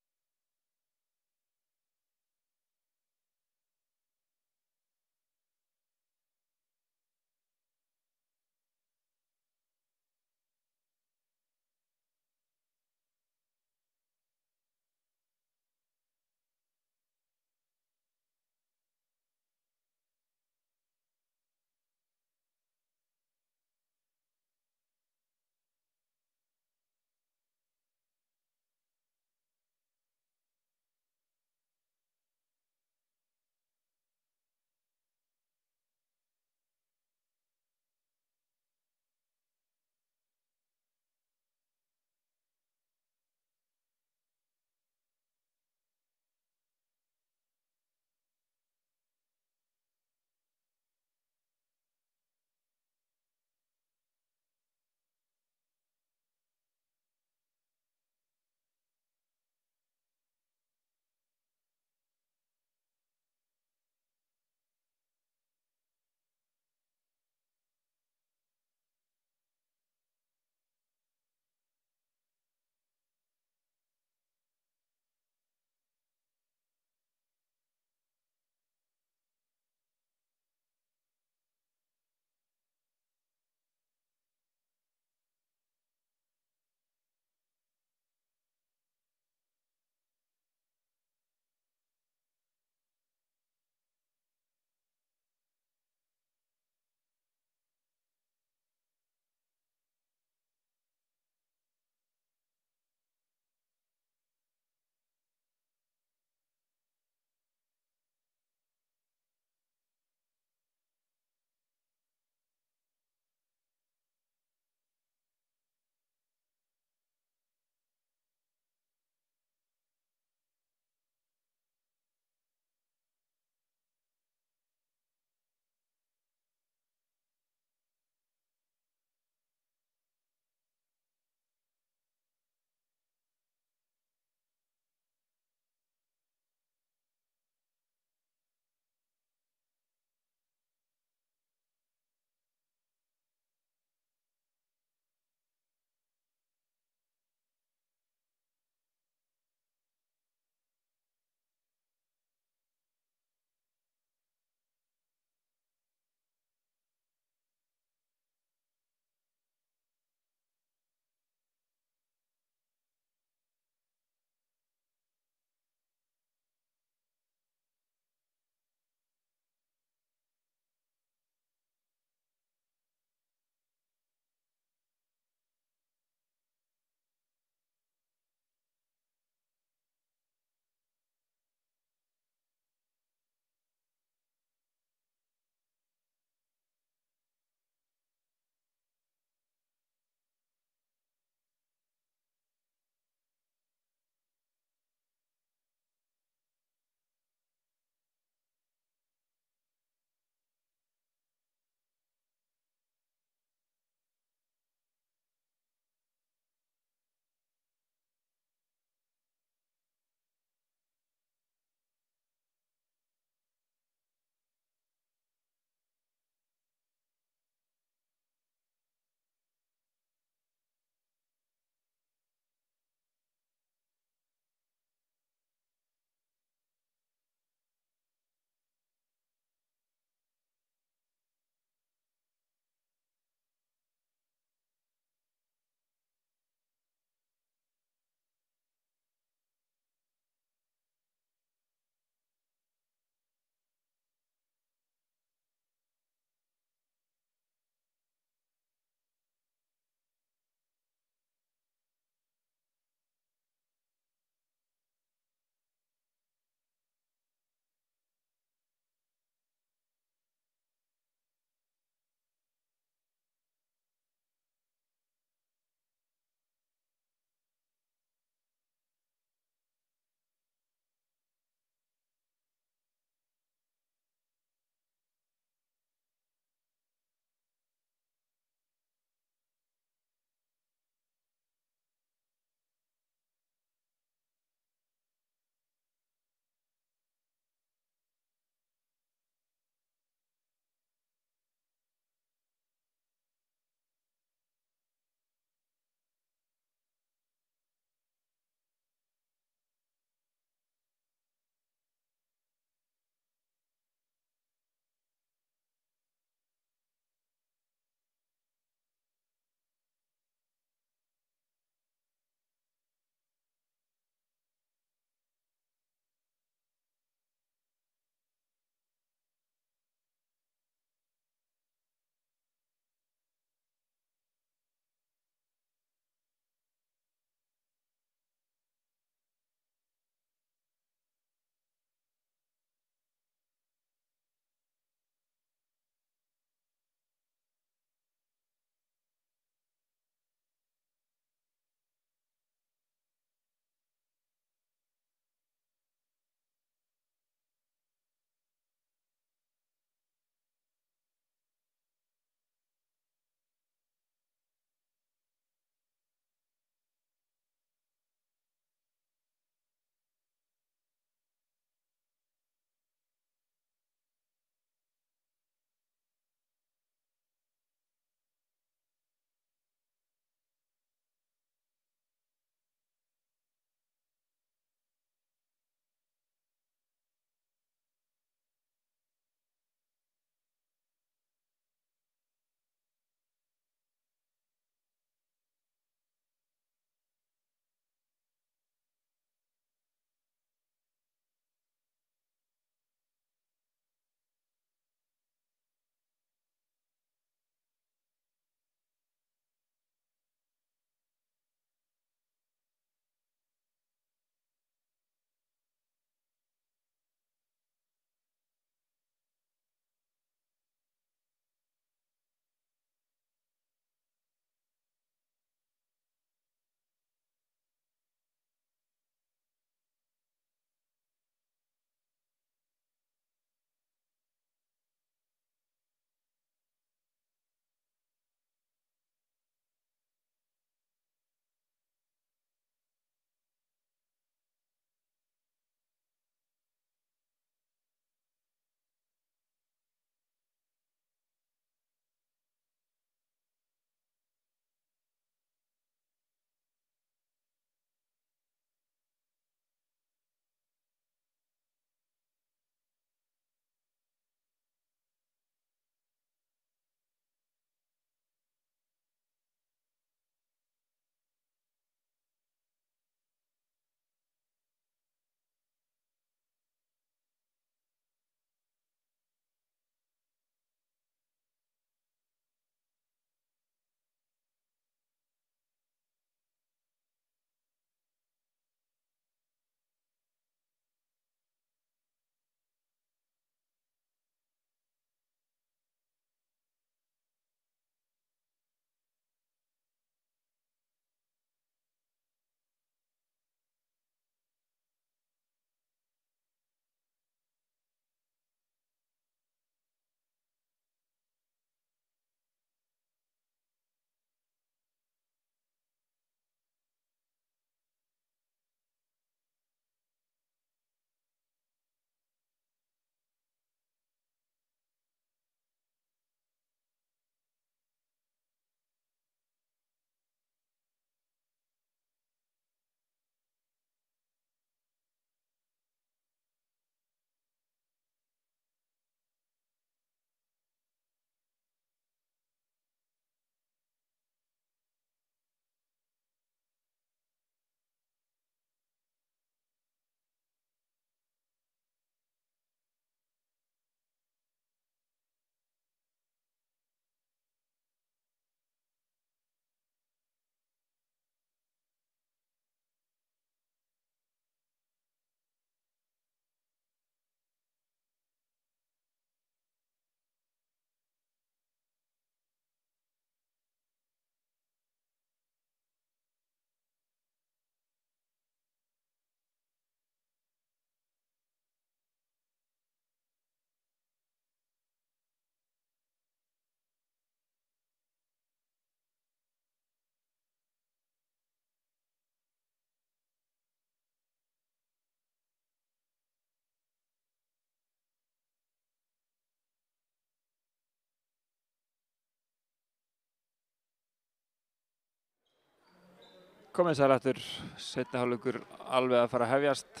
Komið sæl aftur, seinni hálfleikur alveg að fara að hefjast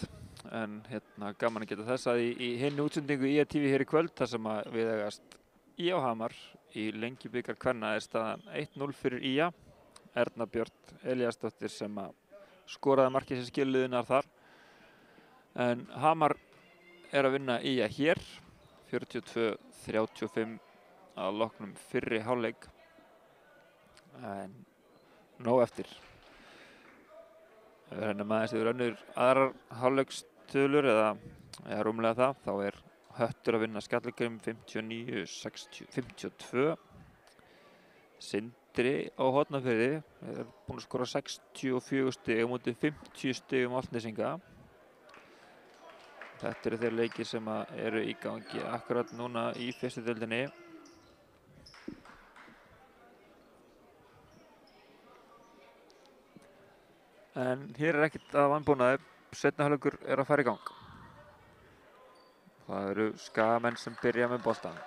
en gaman að geta þess að í hinni útsendingu IA TV hér í kvöld þar sem að við eigast IA og Hamar í Lengjubikar kvenna staðan 1-0 fyrir IA. Erna Björt Elíasdóttir sem að skoraði markið sem skilliðunar þar en Hamar að vinna IA hér 42-35 að loknum fyrri hálfleik en nóg eftir. Ef við rennum aðeins yfir önnur aðrar hálfleikstölur eða rúmlega það, þá Höttur að vinna Skallagrim 59-52. Sindri á Hornafirði búinn að skora 64 stig á móti 50 stigum Álftnesinga. Þetta eru þeir leikir sem eru í gangi akkurat núna í fyrstu deildinni. En hér ekkert að vanbúnaði, seinni hálfleikur að fara í gang. Það eru Skagamenn sem byrja með boltann.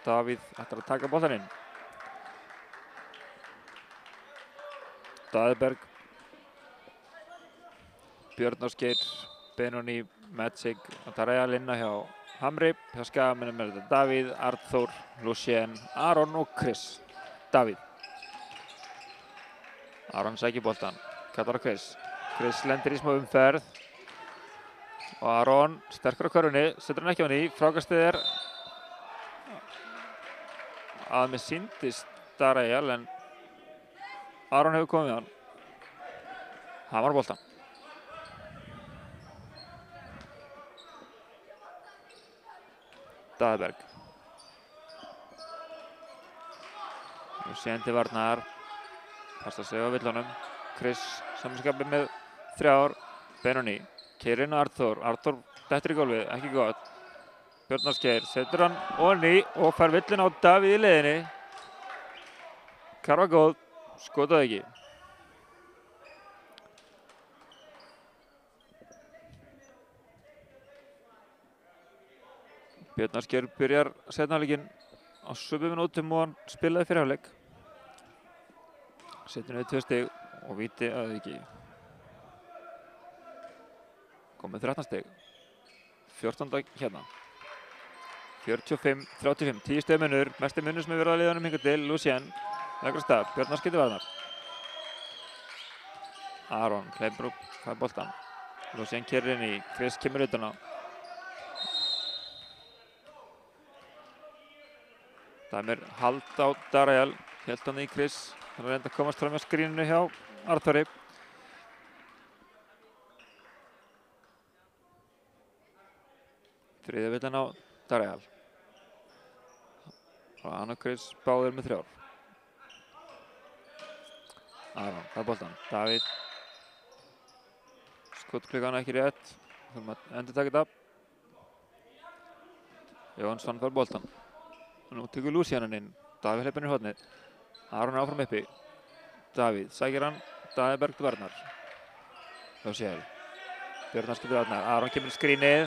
Davíð ætlar að taka boltann inn. Daðberg, Björn Ásgeir, Benoni, Magic, Darreal inna hjá Hamri. Hjá Skagamennum þetta Davíð, Arnþór, Lucien, Aron og Chris. Davíð. Aron sækir boltann. Kallar á Chris. Chris lendir í smá umferð. Og Aron sterkur á körfunni, setur hann ekki á henni. Frákastið að mér sýndist Darreal en Aron hefur komið á hann. Hamar boltann. Daðberg. Lucien til varnar. Passar sig á villunum. Chris samanskapið með 3. Benoni. Keyrir inn á Arnþór. Arnþór dettur í gólfið, ekki gott. Björn Ásgeir setur hann onni og fær villun á Davíð í leiðinni. Karfa góð, skotaði ekki. Björn Ásgeir byrjar seinni hálfleikinn á sömu mínútum og hann spilaði fyrri hálfleik. Setur niður 2 stig og víti að ekki. Komið 13 stig. 14. hérna. 45-35, 10 stig munur. Mesti munur sem hefur verið að liðanum hingað til. Lucien, leggur af stað. Björn Ásgeir til varnar. Aron hleypur upp, fær boltann. Lucien keyrir inn í, Chris kemur utan á. Dæmir hald á Darreal. Hélt hann í Chris. Hann reyndi að komast fram á skríninu hjá Arnþóri. Þriðja villan á Darreal. Og hann og Chris báðir með 3. Aron, það boltann. Davíð. Skotklukkan ekki rétt. Þurfum að endurtaka þetta. Jónsson fær boltann. Nú tekur Lucien hann inn. Davíð hleypur inn í hornið. Aron áfram uppi. Davíð sækir hann. Daðberg til varnar. Lucien. Björn Ásgeir til varnar. Aron kemur í skrínið.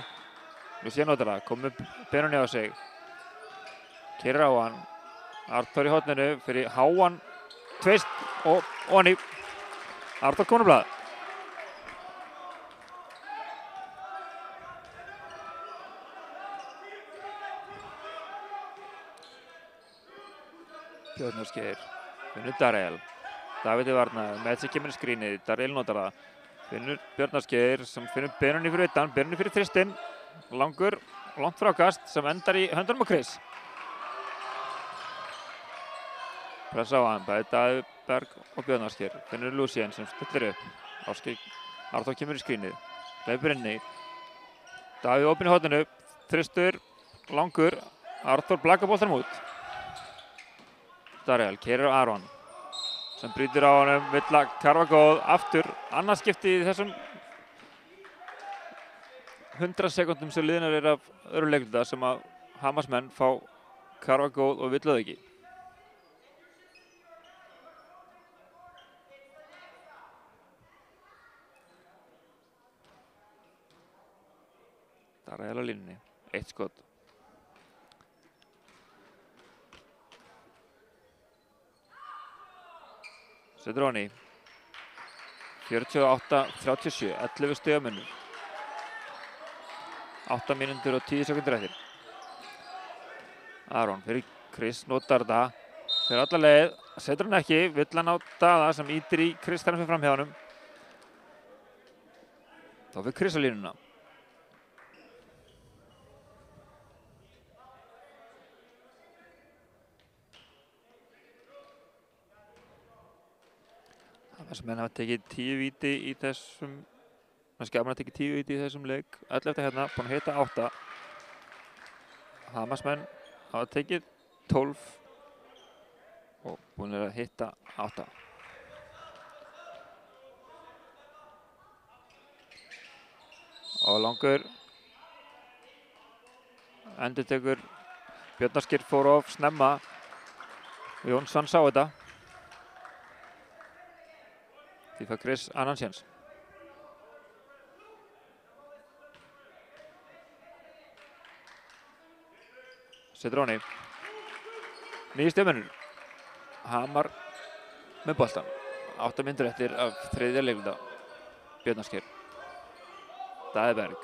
Lucien notar það. Komur Benoni á sig. Keyrir á hann. Arnþór í horninu fyrir háan tvist og onni. Arnþór komur á blað. Björn Ásgeir. Finnur Darreal. Davíð til varnar. Magic kemur í skrínið. Darreal notar það. Finnur Björn Ásgeir sem finnur Benoni fyrir utan. Benoni fyrir þristinn. Langur, langt frákast sem endar í höndunum á Chris. Pressa á hann, bæði Daðberg og Björn Ásgeir. Finnur Lucien sem stillir upp. Arnþór kemur í skrínið. Hleypur inni. Davíð opinn í horninu. Þristur, langur. Arnþór blakar boltanum út. Darreal keyrir á Aron sem brýtur á honum. Villa Karfa góð. Aftur, annað skipti í þessum 100 sekúndum sem liðnar af öðru leikluta sem að Hamarsmenn fá Karfa góð og vill það ekki. Darreal á línunni. 1 skot. Setur honni. 48-37, 11 stiga munur. 8 mínútur og 10 sekúndur eftir. Aron fyrir Chris, notar þetta. Fyrir alla leið, setur hann ekki, vill hann á Daða sem ýtir í Chris þegar hann fyrir fram hjá honum. Þá fyrir Chris á línuna. Þess að menn hafa tekið 10 víti í þessum, hafa tekið 10 víti í þessum leik. 11 hérna, búin að hitta 8. Hamarsmenn hafa tekið 12 og búin að hitta 8. Og langur endurtekur. Björn Ásgeir fór of snemma. Jónsson sá þetta. Því fær Chris annan séns. Setur honi. 9 stigmunur. Hamar með boltan. 8 mínútur eftir af þriðja leikluta. Björn Ásgeir. Daði Berg.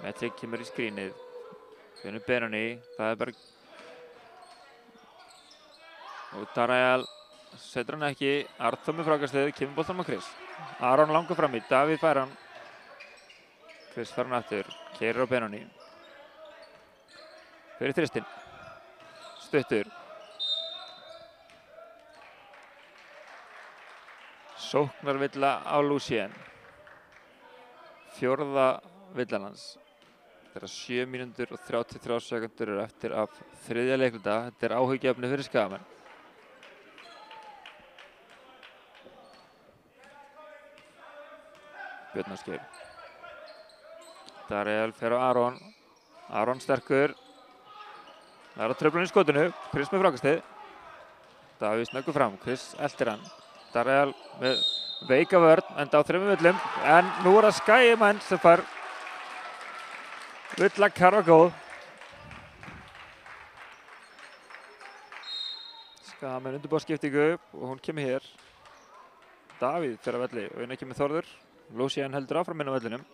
Metric kemur í skrínið. Finnur Benoni. Daði Berg. Og Darajal setur hann ekki. Arþór með frákastið. Kemur boltan á Chris. Aron langur fram í. Davíð fær hann. Chris fær hann aftur. Keyrir á Benoni. Fyrir þristinn. Stuttur. Sóknarvilla á Lucien. 4. villan hans. Þegar 7 mínútur og 33 sekundur eru eftir af þriðja leikluta. Þetta er áhyggjuefni fyrir Skagamenn. Björn Ásgeir. Darajal fer á Aron. Aron sterkur. Það er á tröflun í skotinu. Chris með frákastið. Davíð snöggur fram. Chris eltir hann. Darajal með veika vörn, enda á 3 villum. En nú er það Skagamenn sem fær villa karfa góð. Skagamenn undirbúa skiptingu og hún kemur hér. Davíð fer á velli og inn kemur Þórður. Lucien heldur áfram inn á vellinum.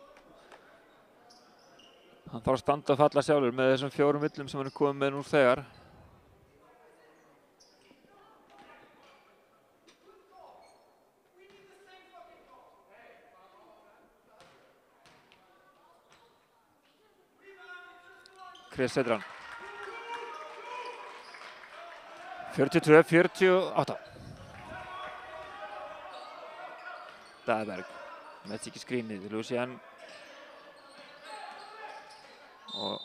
Hann þarf að standa og falla sjálfur með þessum 4 villum sem hann er komið með nú þegar. Chris setur hann. 42-48. Daði Berg. Með ekki skrínið. Lucien. Og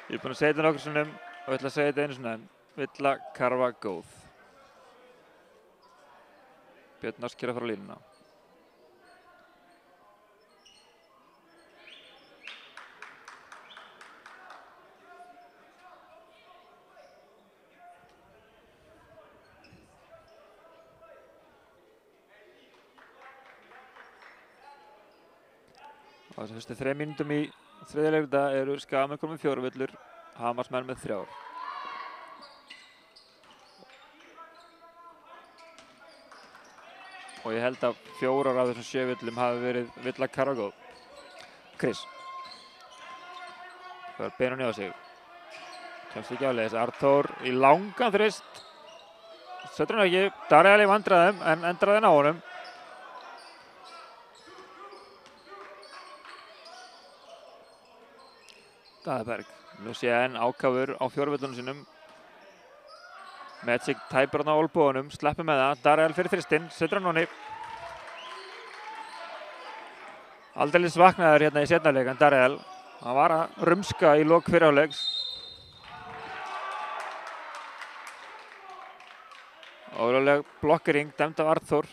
ég er búinn að segja þetta nokkur sinnum og ætla að segja þetta einu sinni enn. Villa karfa góð. Björn Ásgeir að fara á línuna. Á þessum fyrstu 3 mínútum í þriðja leikluta eru Skagamenn komið með 4 villur, Hamarsmenn með 3. Og ég held að 4 af þessum 7 villum hafi verið villa karfa góð. Chris. Það er Benoni á sig. Kemst ekki áleiðis. Arþór í langan þrist. Setur hann ekki. Darajal í vandræðum en endraði hann á honum. Daði Berg. Lucien ákafur á 4 villunum sínum. Metric tæpur hann á olnbogunum, sleppur með það. Darajal fyrir þristinn, setur hann honi. Aldeilis vaknaður hérna í seinna leik en Darajal. Hann var að rumska í lok fyrri hálfleiks. Ólögleg blokkering dæmd af Arþór.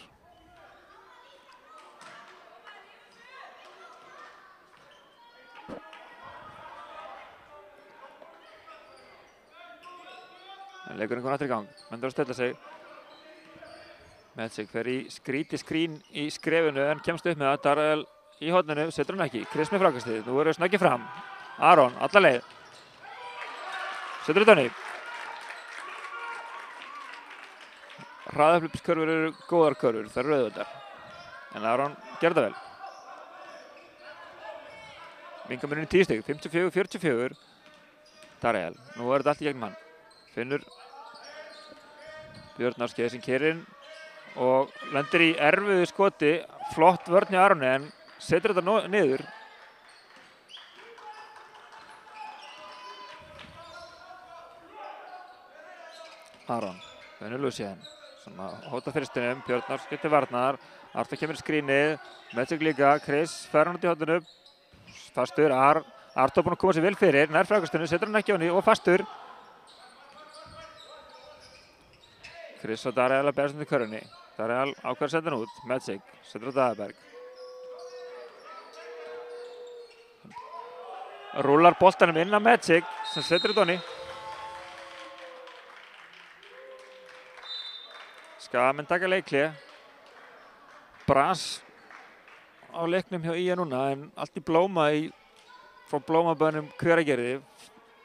Leikurinn kom aftur í gang. Menn þarf að stilla sig. Metric fer í skrín í skrefinu en kemst upp með það. Darajal í horninu, setur hann ekki. Chris með frákastið. Nú eru snöggið fram. Aron, alla leið. Setur þetta honi. hraðahlaupiskörfur eru góðar körfur, það eru auðveldar. En Aron gerði það vel. Minkamuninn 10 stig, 54-44. Dariel, nú er þetta allt í gegnum hann. Finnur Björn Ásgeir sem keyrir inn og lendir í erfiðu skoti. Flott vörn hjá Aroni en setur þetta niður. Aron, Finnur Lucien, sem að hóta fyrstunum. Björn Ásgeir til varnar. Arthur kemur í skrínið, Magic líka. Chris fer hann út í hóttunum. Fastur, Arthur búinn að koma sér vel fyrir. Nær frákastunum, setur hann ekki á henni og fastur. Chris og Dariel að berjast undir körfunni. Dariel ákveður að senda hann út. Magic setur á Daðaberg. Rúlar boltanum inn á Magic sem setur þetta honni. Skagamenn taka leikhlé. Bras á leiknum hjá IA núna en allt í blóma frá blómabönnum Hveragerði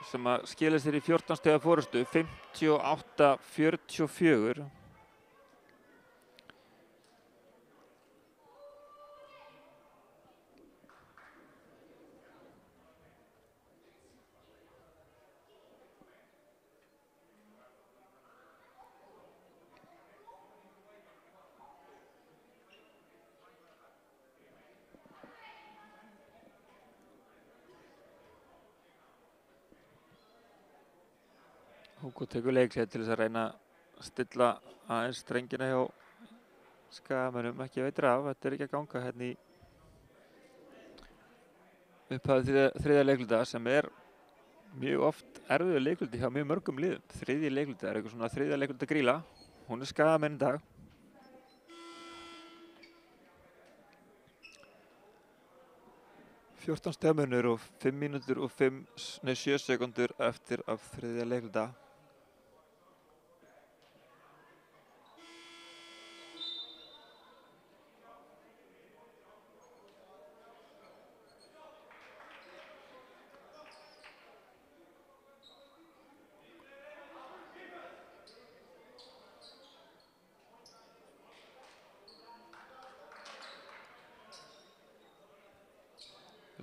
sem að skila sér í 14 stiga forystu, 58-44. Hugo tekur leikhlé til þess að reyna að stilla aðeins strengina hjá Skagamönnum, ekki veitir af, þetta er ekki að ganga hérna í upphafið þriðja leikluta sem er mjög oft erfiður leikluti hjá mjög mörgum liðum. Þriðji leikluti er eitthvað svona þriðja leikluta gríla, hún er Skagamenn í dag. Fjórtán stiga munur og 5 mínútur og 7 sekúndur eftir af þriðja leikluta.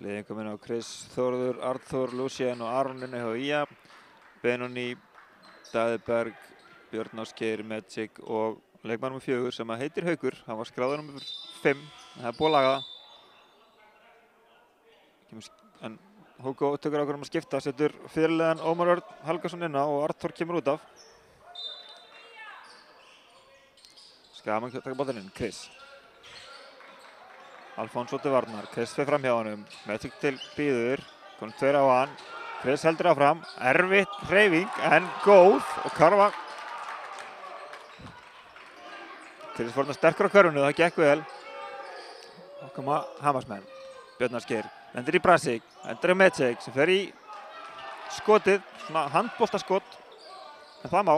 Liðin komin á Chris, Þórður, Arthur, Lucien og Aron inni hjá IA. Benoni, Daðaberg, Björn Ásgeir, Magic og leikmann nr. 4 sem heitir Haukur. Hann var skráður nr. 5, en það er búið að laga það. En Hugo tekur ákvörðun að skipta, setur fyrirliðan Ómar Örn Helgason inn á og Arthur kemur út af. Skagamenn taka boltann inn, Chris. Alfonso til varnar, Chris fer fram hjá honum, Magic til bíður, konum 2 á hann, Chris heldur áfram, erfitt hreyfing en góð og Karfa. Chris fór sterkur á körfunni, það gekk vel. Og koma Hamarsmenn, Björn Ásgeir, lendir í Brasik, endur á Magic sem fer í skotið, svona handboltaskot, en það má.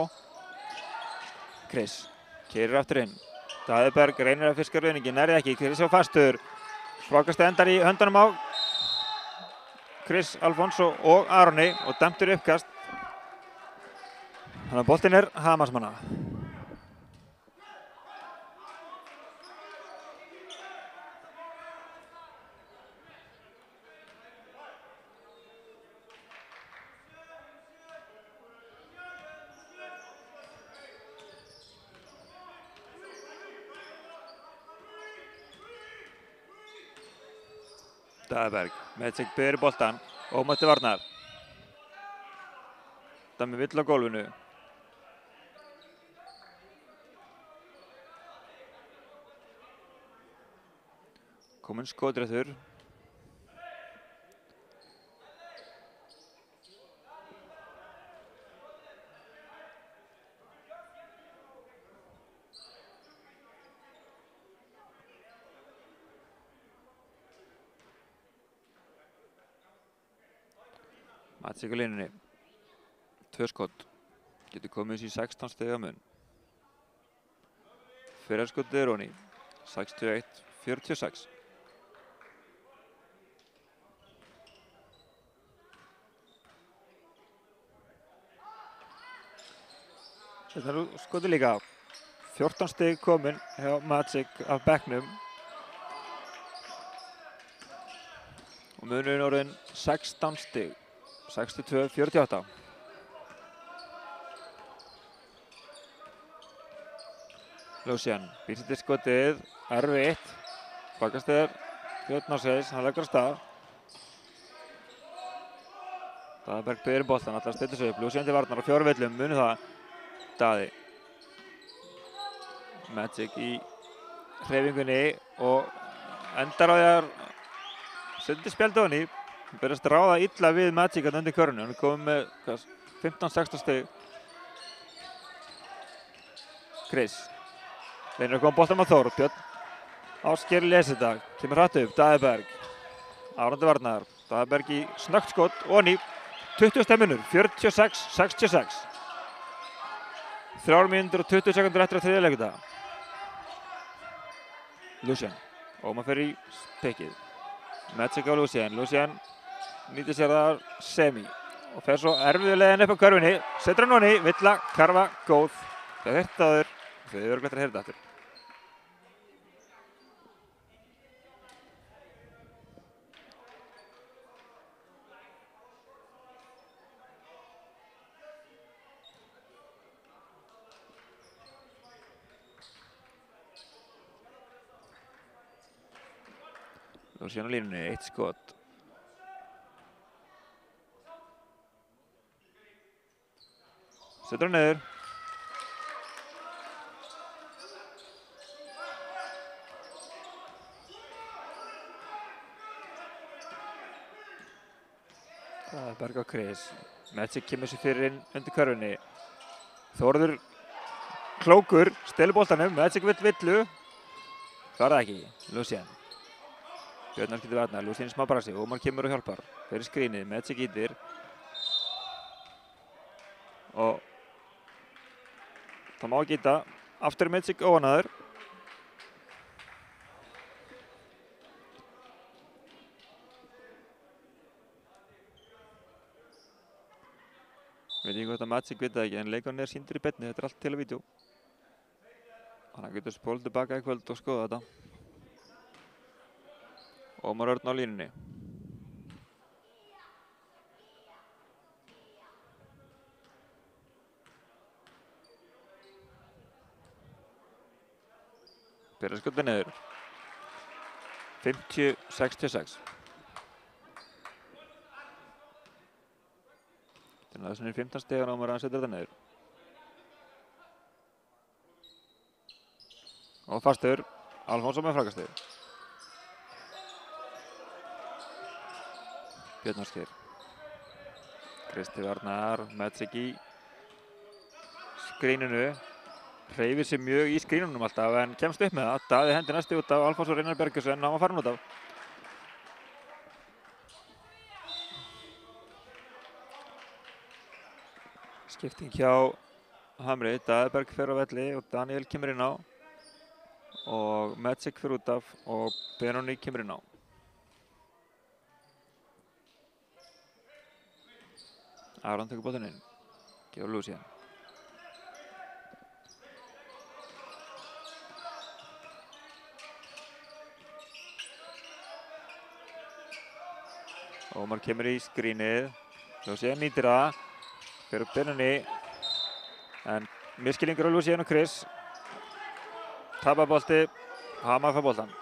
Chris keyrir aftur inn. Daðaberg reynir að fiska ruðningin, nærði ekki, Chris á fastur. Frákastið endar í höndunum á Chris, Alfonso og Aroni og dæmtur uppkast. Þannig að boltinn er Hamarsmanna. Daðaberg, Magic byrjar boltan, Ómar til varnar. Dæmi vill á gólfinu. Kominn skotréttur. Magic á línunni, 2 skot, getur komið í 16 stiga mun. Fyrir skotið er Roni, 61-46. Þetta er skotið líka, 14 stig komin hjá Magic af bekknum. Og munurinn orðinn 16 stig. 62-48. Lucian býr sér til skotið. Erfitt. Bakast er Björn Nársveis. Hann leggur af stað. Daðaberg byrjir boltan. Ætlar að stilla sig upp. Lucian til varnar á 4 villum. Munið það. Daði. Magic í hreyfingunni og endar á því að setja spjald á henni. Hann byrjast að ráða illa við Magic að undir körnu. Hann er komið með 15-16 stig. Chris. Reynir að koma boltanum á Þór. Björn Ásgeir lesi þetta. Kemur hratt upp. Daðaberg. Árandi varnar. Daðaberg í snöggt skot og ný. 20 stemminur. 46-66. 3 mínútur og 20 sekundur eftir að þriðja leikdaga. Lucian. Ómar fer í spekið. Magic á Lucian. Lucian nýtir sér þar semi. Og fer svo erfiðu leiðin upp á körfunni. Setur hann honni. Villa, karfa, góð. Það er þetta áður. Þau eru örugglega að heyra þetta aftur. Lucian á línunni, 1 skot. Setur hann niður. Daðaberg á Chris. Magic kemur sér fyrir inn undir körfunni. Þórður klókur, stelur boltanum. Magic vill villu. Klárar það ekki. Lucian. Björn Ásgeir til varnar. Lucian í smá brasi. Ómar kemur og hjálpar. Fyrir skrínið. Magic ítir. Og það má ekki íta. Aftur Magic óanaður. Veit ekki hvort að Magic veit það ekki, en leikurinn er sýndur í beinni. Þetta er allt til að vídeó. Þannig að getur spólað tilbaka í kvöld og skoða þetta. Ómar Örn á línunni. Byrjar skotið niður. 50-66. Þannig að þessan er 15 stegar og Ómar að setja þetta niður. Og fastur. Alfonsson með frákastið. Björn Ásgeir. Kristi varnar. Magic í skrínunu. Hreyfir sig mjög í skrínunum alltaf en kemst upp með það. Daði hendi næstu út af Alfons og Reynar Bergjussen. Hann var farin út af. Skipting hjá Hamri. Daðaberg fer á velli og Daniel kemur inn á. Og Magic fer út af og Benoni kemur inn á. Aron tekur boltann inn. Gefur Lucian. Ómar kemur í skrínið. Lucian nýtir það. Fer upp Benoni. En miskilningur á Lucian og Chris. Tapar bolti. Hamar fær boltann.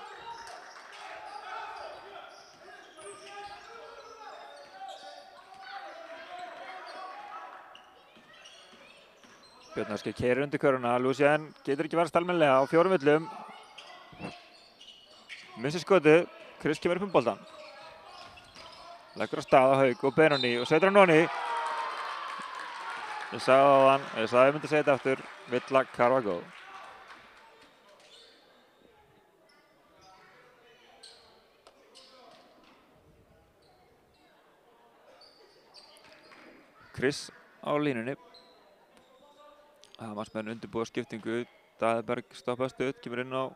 Björn Ásgeir keyrir undir körfuna. Lucian getur ekki varist almennilega á 4 villum. Missir skotið. Chris kemur upp boltann. Leggur á stað á Hauk og Benoni og setur hann honni. Ég sagði á hann, ég sagði að ég myndi segja þetta aftur. Villa, karfa, góð. Chris á línunni. Hamarsmenn undirbúa skiptingu. Daðaberg stoppað stutt, kemur inn á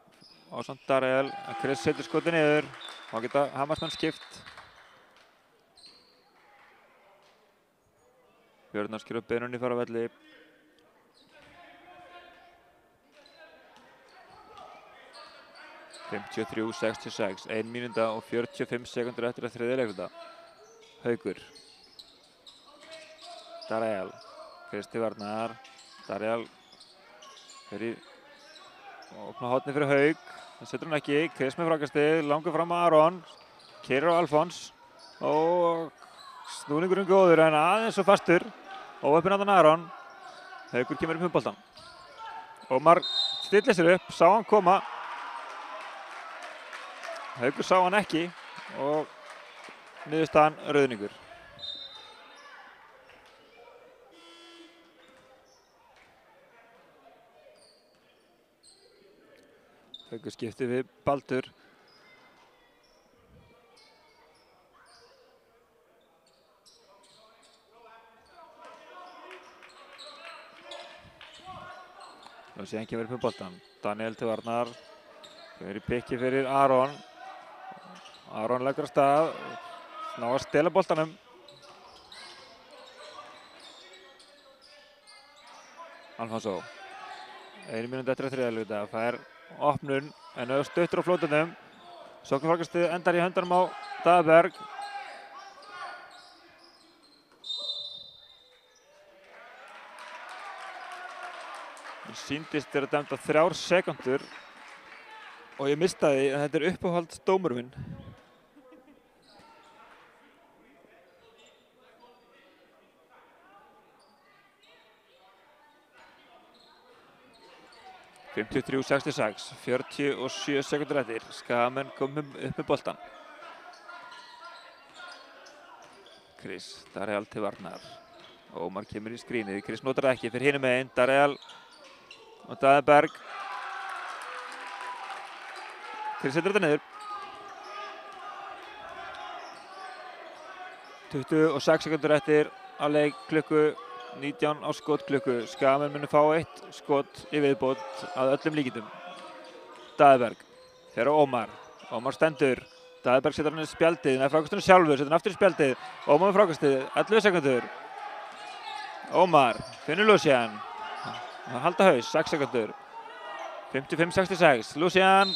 ásamt Darriel. Chris setur skotið niður. Þá geta Hamarsmenn skipt. Björn Ásgeir og Benoni fara á velli. 53-66, 1 mínúta og 45 sekúndur eftir að þriðja leikluta. Haukur. Darriel. Chris til varnar. Darriel fyrir og opna hornið fyrir Hauk. Það setur hann ekki. Chris með frákastið, langur fram að Aron. Keirir á Alfons. Og snúningurinn góður en aðeins og fastur. Óheppinn andan Aron. Haukur kemur upp boltan. Ómar stillir sér upp, sá hann koma. Haukur sá hann ekki og niðurstaðan rauðningur. Haukur skipti við Baldur. Og síðan kemur upp með boltan. Daniel til varnar. Þau eru í pikki fyrir Aron. Aron leggur af stað. Ná að stela boltanum. Alfonso. 1 mínúta eftir að þriðja leikluta. Fær opnun en auðvitað stuttur á flótunum. Sóknarfrákastið endar í höndunum á Daðberg. Sýndist þeirra dæmt á 3 sekúndur og ég mistaði að þetta er uppáhalds dómur minn. (53-66), 47 sekúndur eftir. Skagamenn komum upp með boltan. Chris, Darriel til varnar. Ómar kemur í skrínið. Chris notar það ekki fyrir hinum megin. Darriel og Daðberg. Chris setur þetta niður. 26 sekúndur eftir að leik klukku. 19 á skotklukku. Skagamenn munu fá 1 skot í viðbót að öllum líkindum. Daðberg fer á Ómar. Ómar stendur. Daðberg setur hann í spjaldið. Nei, frákastunum sjálfur. Setur hann aftur í spjaldið. Ómar með frákastið. 11 sekúndur. Ómar finnur Lucian. Það halda haus, 6 sekúndur. 55-66, Lucian.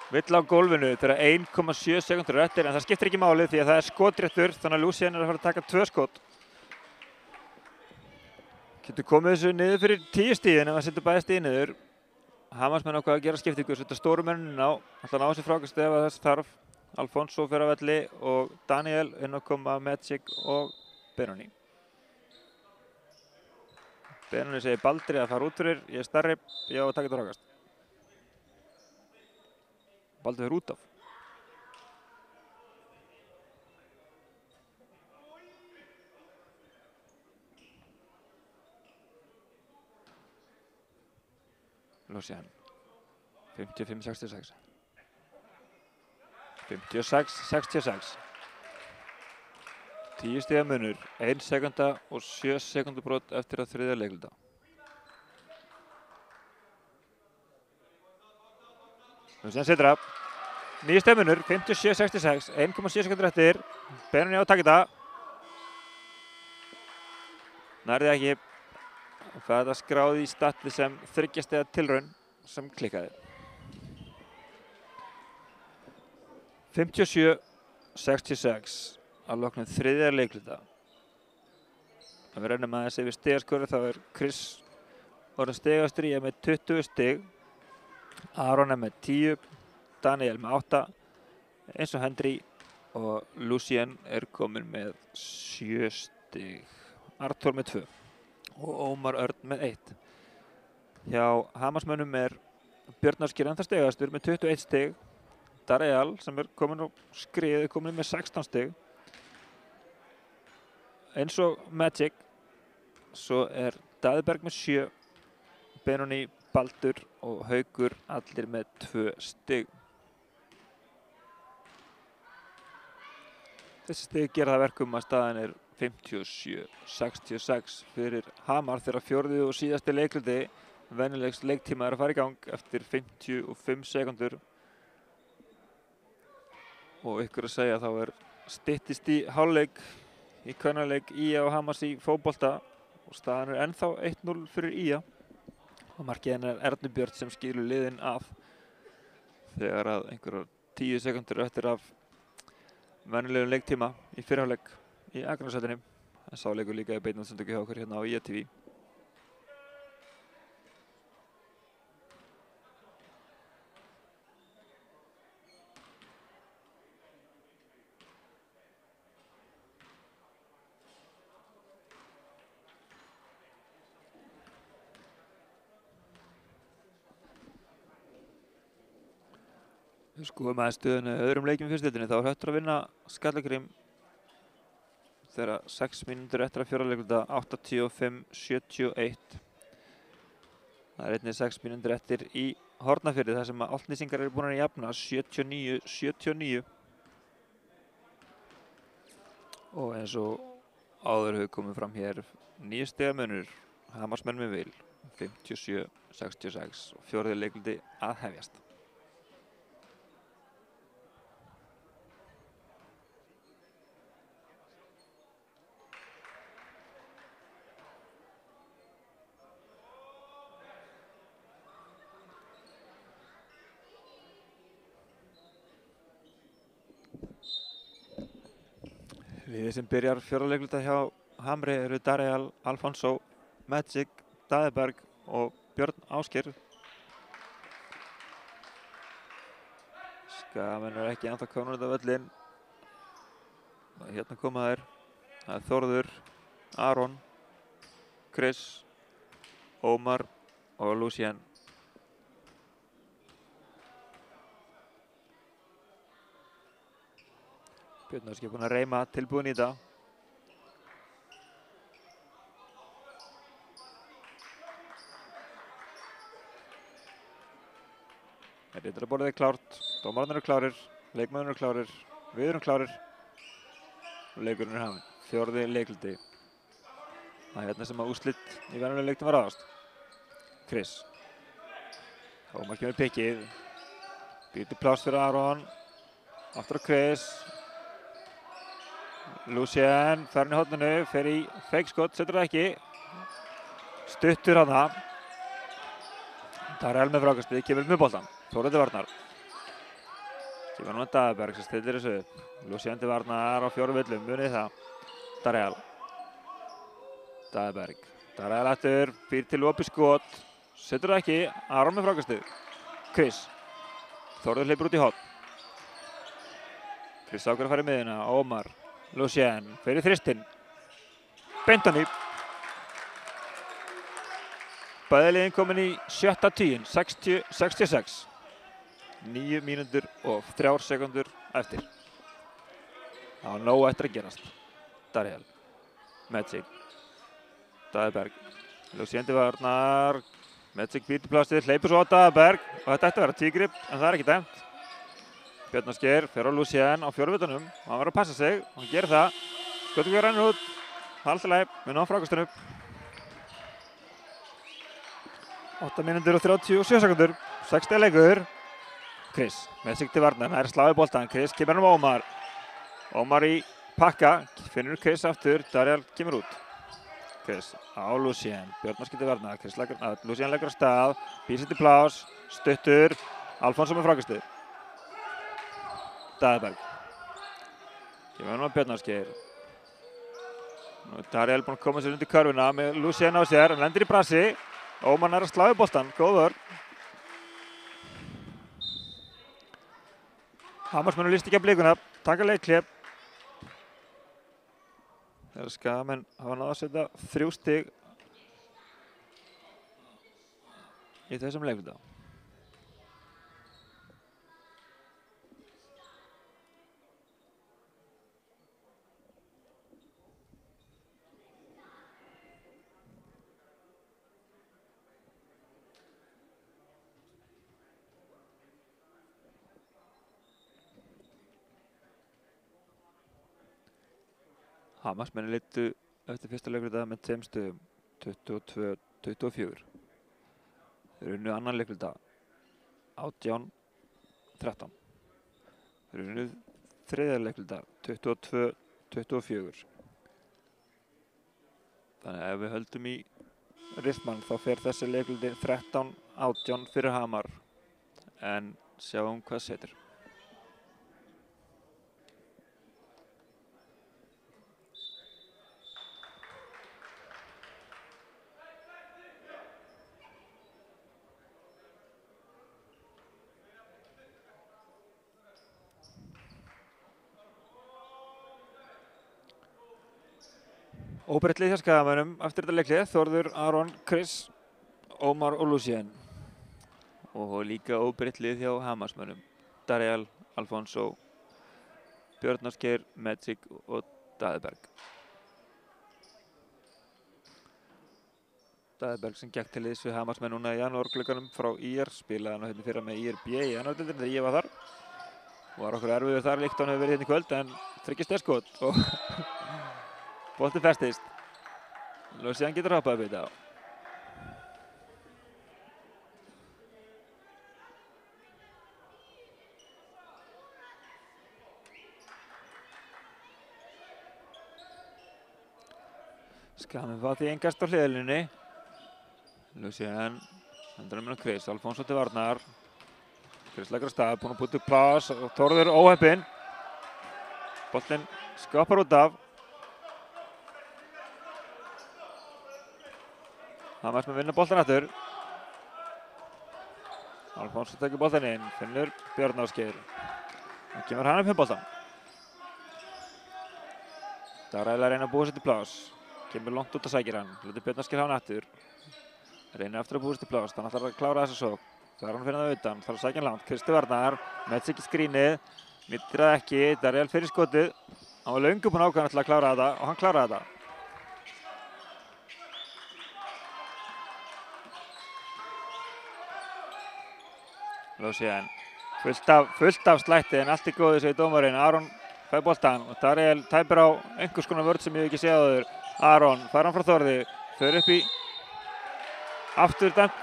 Vill á gólfinu þegar 1,7 sekúndur eftir en það skiptir ekki máli því að það er skotréttur þannig að Lucian er að fara að taka 2 skot. Getur komið þessu niður fyrir 10 stigin ef hann setur bæði stigin niður. Hamarsmenn ákvað að gera skiptingu, setja stóru mennin á. Ætla að ná þessu frákastið ef þess þarf. Alfonso fer á velli og Daniel inn að koma Magic og Benoni. Benoni segir Baldri að fara út fyrir, ég er stærri, ég á að taka þetta frákast. Baldur fer út af. Lucian. 55-66. 56-66. 10 stiga munur, 1 sekúnda og 7 sekúndur brot eftir að þriðja leikluta. Lucian setur af. 9 stiga munur, 57-66, 1,7 sekúndur eftir. Benoni á að taka þetta. Nærði ekki. Það er þetta skráði í statli sem 3 stiga tilraun sem klikkaði. 57-66 að loknum þriðja leikluta. Ef við reynum aðeins yfir stigaskóru þá er Chris orðinn stigastur í með 20 stig. Aron er með 10, Daniel með 8, eins og Hendry og Lucian er komin með 7 stig. Arthur með 2 og Ómar Örn með 1. Hjá Hamarsmönnum er Björn Áskir ennþá stigastur með 21 stig. Darriel sem er komin á skrið er komin með 16 stig. Eins og Magic, svo er Daðberg með 7, Benoni, Baldur og Haukur allir með 2 stig. Þessi stig gera það verkum að staðan er 57-66 fyrir Hamar þegar fjórði og síðasti leikluti venjulegs leiktíma er að fara í gang eftir 55 sekúndur. Og ykkur að segja þá er styttist í hálfleik í kvennaleik IA og Hamars í fótbolta og staðan er ennþá 1-0 fyrir IA. Og markið er Ernu Björn sem skilur liðin af þegar að einhverjar 10 sekúndur eftir af venjulegum leiktíma í fyrri hálfleik í Akranesvellinum. En sá leikur líka í beinni útsendingu hjá okkur hérna á IATV. Við skoðum aðeins stöðuna í öðrum leikjum í fyrstdeildinni. Þá er Höttur að vinna Skallagrím þegar 6 mínútur eftir að fjórða leikluta 85-71. Það er einnig 6 mínútur eftir í Hornafirði þar sem að Álftnesingar eru búin að jafna 79-79. Og eins og áður hefur komið fram hér 9 stiga munur. Hamarsmenn með vil 57-66 og fjórði leikluti að hefjast. Liðið sem byrjar fjórða leikluta hjá Hamri eru Daríal, Alfonso, Magic, Daðberg og Björn Ásgeir. Skagamenn eru ekki ennþá komnir út af völlinn. Hérna koma þær. Það er Þórður, Aron, Chris, Ómar og Lucien. Björn Ásgeir búinn að reyma tilbúinn í þetta. Riddaraborðið er klárt, dómararnir eru klárir, leikmennirnir eru klárir, við erum klárir og leikurinn er hafinn. Fjórði leikluti. Það er hérna sem að úrslit í venjulegum leiknum var ráðast. Chris. Ómar kemur pikkið. Býr til pláss fyrir Aron. Aftur á Chris. Lucien fer inn í horninu, fer í feikskott, setur það ekki. Stuttur hana. Daríal með frákastið, kemur með boltan. Þórður til varnar. Kemur núna Daðberg sem stillir þessu upp. Lucien til varnar á fjórum villum, munið það. Daríal. Daðberg. Daríal aftur, býr til opið skot. Setur það ekki, Aron með frákastið. Chris. Þórður hleypur út í horn. Chris ákveður að fara í miðjuna, Ómar. Lucien fyrir þristinn. Bentoni. Bæði liðin komin í sjötta tíun, 60-66. 9 mínútur og 3 sekúndur eftir. Það var nóg eftir að gerast. Daríal. Magic. Daðberg. Lucien til varnar. Magic býr til plássið, hleypur svo á Daðberg. Og þetta ætti að vera tígrip, en það er ekki dæmt. Björn Ásgeir fer á Lucien á fjórvitunum. Hann verður að passa sig og hann gerir það. Skottingur rennur út. Haldilega, við náum frákastinu. 8 mínútur og 37 sekundur. 6 stiga leikur. Chris með sig til varnar. Það er sláði boltan. Chris kemur um Ómar. Ómar í pakka. Finnur Chris aftur. Daríal kemur út. Chris á Lucien. Björn Ásgeir til varnar. Lucien leggur á stað. Býr sér til pláss. Stuttur. Alfonso með frákastið. Daðberg. Kemur hann á Björn Ásgeir. Nú er Daríal búinn að koma sér undir körfuna með Lucien á sér. Hann lendir í brasi. Ómar nær að slá í boltan. Góð vörn. Hamarsmenn líst ekki á blikuna. Taka leikhlé. Þegar Skagamenn hafa náð að setja 3 stig í þessum leikluta. Hamarsmenn leiddu eftir fyrsta leikluta með 2 stigum, 22-24. Þeir unnu annan leikluta, 18-13. Þeir unnu þriðja leikluta, 22-24. Þannig að ef við höldum í Rithman þá fer þessi leikluti 13-18 fyrir Hamar. En sjáum hvað setur. Óbreytt lið hjá Skagamönnum eftir þetta leiklið. Þórður, Aron, Chris, Ómar og Lucien. Og líka óbreytt lið hjá Hamarsmönnum. Daríal, Alfonso, Björn Ásgeir, Magic og Daðberg. Daðberg sem gekk til liðs við Hamarsmenn núna í janúarglugganum frá IR. Spilaði hann hérna fyrra með IR B í janúardeildinni þegar ég var þar. Var okkur erfiður þar líkt hann hefur verið hérna í kvöld en 3 stigskot og boltinn festist. Lucien getur hoppað upp í þetta. Skagamönn fá því engast á hliðarlínunni. Lucien hendur hann með Chris, Alfonso til varnar. Chris leggur á stað, búinn að búta upp pláss. Þórður óheppinn. Boltinn skoppar út af. Hamarsmenn vinna boltan aftur. Alfonso tekur boltan inn, finnur Björn Ásgeir. Og kemur hann upp boltan. Daríal að reyna að búa sér til pláss. Kemur langt út og sækir hann. Lætur Björn Ásgeir hafa hann aftur. Reynir aftur að búa sér til pláss. Hann ætlar að klára þessa sókn. Það hann fyrir það utan. Þarf að sækja hann langt. Kristi varnar. Magic í skrínið. Nýttir það ekki. Daríal fyrir skotið. Hann var löngu búinn ákveðinn til að klára þetta og hann kláraði þetta. Lucien, fullt af slætti en allt í góðu segir dómarinn. Aron fær boltan og Daríal tæpir á einhvers konar vörn sem ég hef ekki séð áður. Aron fær hann frá Þórði, fer upp í aftur dæmt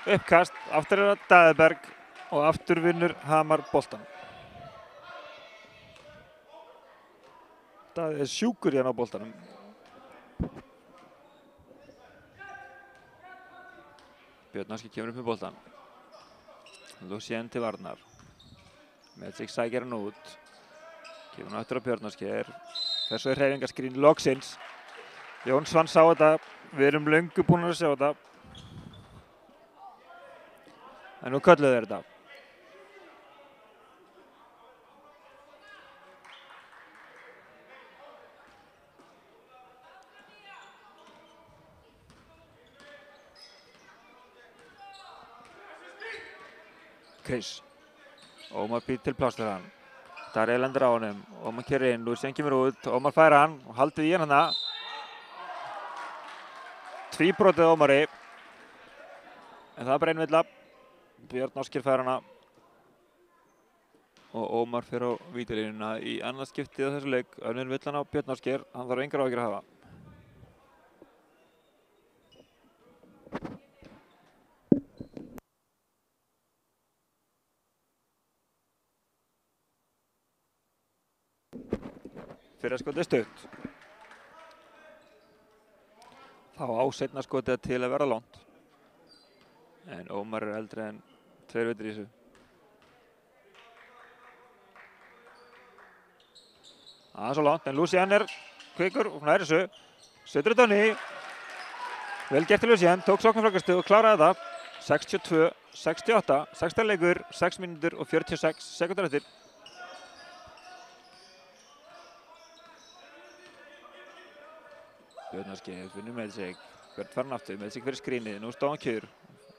uppkast, aftur er það Daðberg og aftur vinnur Hamar boltan. Daði er sjúkur hérna á boltanum. Björn Ásgeir kemur upp með boltan. Lucien til varnar. Magic sækir hann út. Kemur hann aftur á Björn Ásgeir. Þessu er hreyfingaskrín loksins. Jón Svann sá þetta. Við erum löngu búin að sjá þetta. En nú kölluðu þeir þetta. Chris. Ómar býr til pláss fyrir hann. Daríal lendir á honum. Ómar keyrir inn, Lucien kemur út. Ómar fær hann og haldið í hann hana. Tvíbrotið Ómari. En það er bara einvilla. Björn Ásgeir fær hana. Og Ómar fer á vítalínuna í annað skiptið á þessu leik. Önnur villan á Björn Ásgeir. Hann þarf engar áhyggjur að hafa. Fyrra skotið stutt. Þá á seinna skotið til að vera langt. En Ómar er eldri en 2 vetur í þessu. Aðeins svo langt, en Lucien er kvikur og nær þessu. Setur þetta á ný. Vel gert til Lucien, tók sóknarfrákastu og kláraði það. 62-68, 6 leikur, 6 mínútur og 46 sekúndur eftir. Björn Ásgeir finnur Magic. Björn fær hann aftur, Magic fyrir skrínið. Nú stóð hann kjur.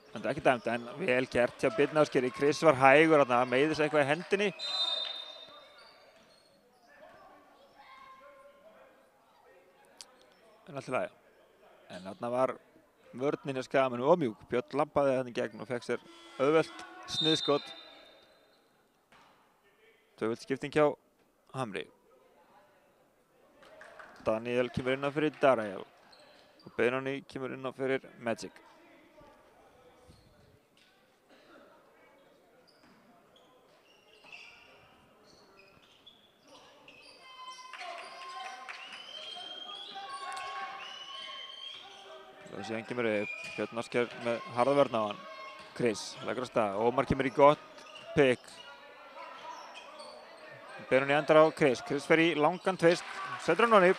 En það er ekki dæmt, en vel gert hjá Björn Ásgeir. Chris var hægur þarna, meiðir sig eitthvað í hendinni. En allt í lagi. En þarna var vörnin hjá Skagamönnum of mjúk. Björn labbaði þarna í gegn og fekk sér auðvelt sniðskot. Tvöföld skipting hjá Hamri. Daniel kemur inn á fyrir Daríal og Benoni kemur inn á fyrir Magic. Og síðan kemur upp, Björn Áskjær með harða vörn á hann. Chris, leggur á stað, Ómar kemur í gott pick. Benoni endar á Chris, Chris fer í langan tvist, setur hann honni.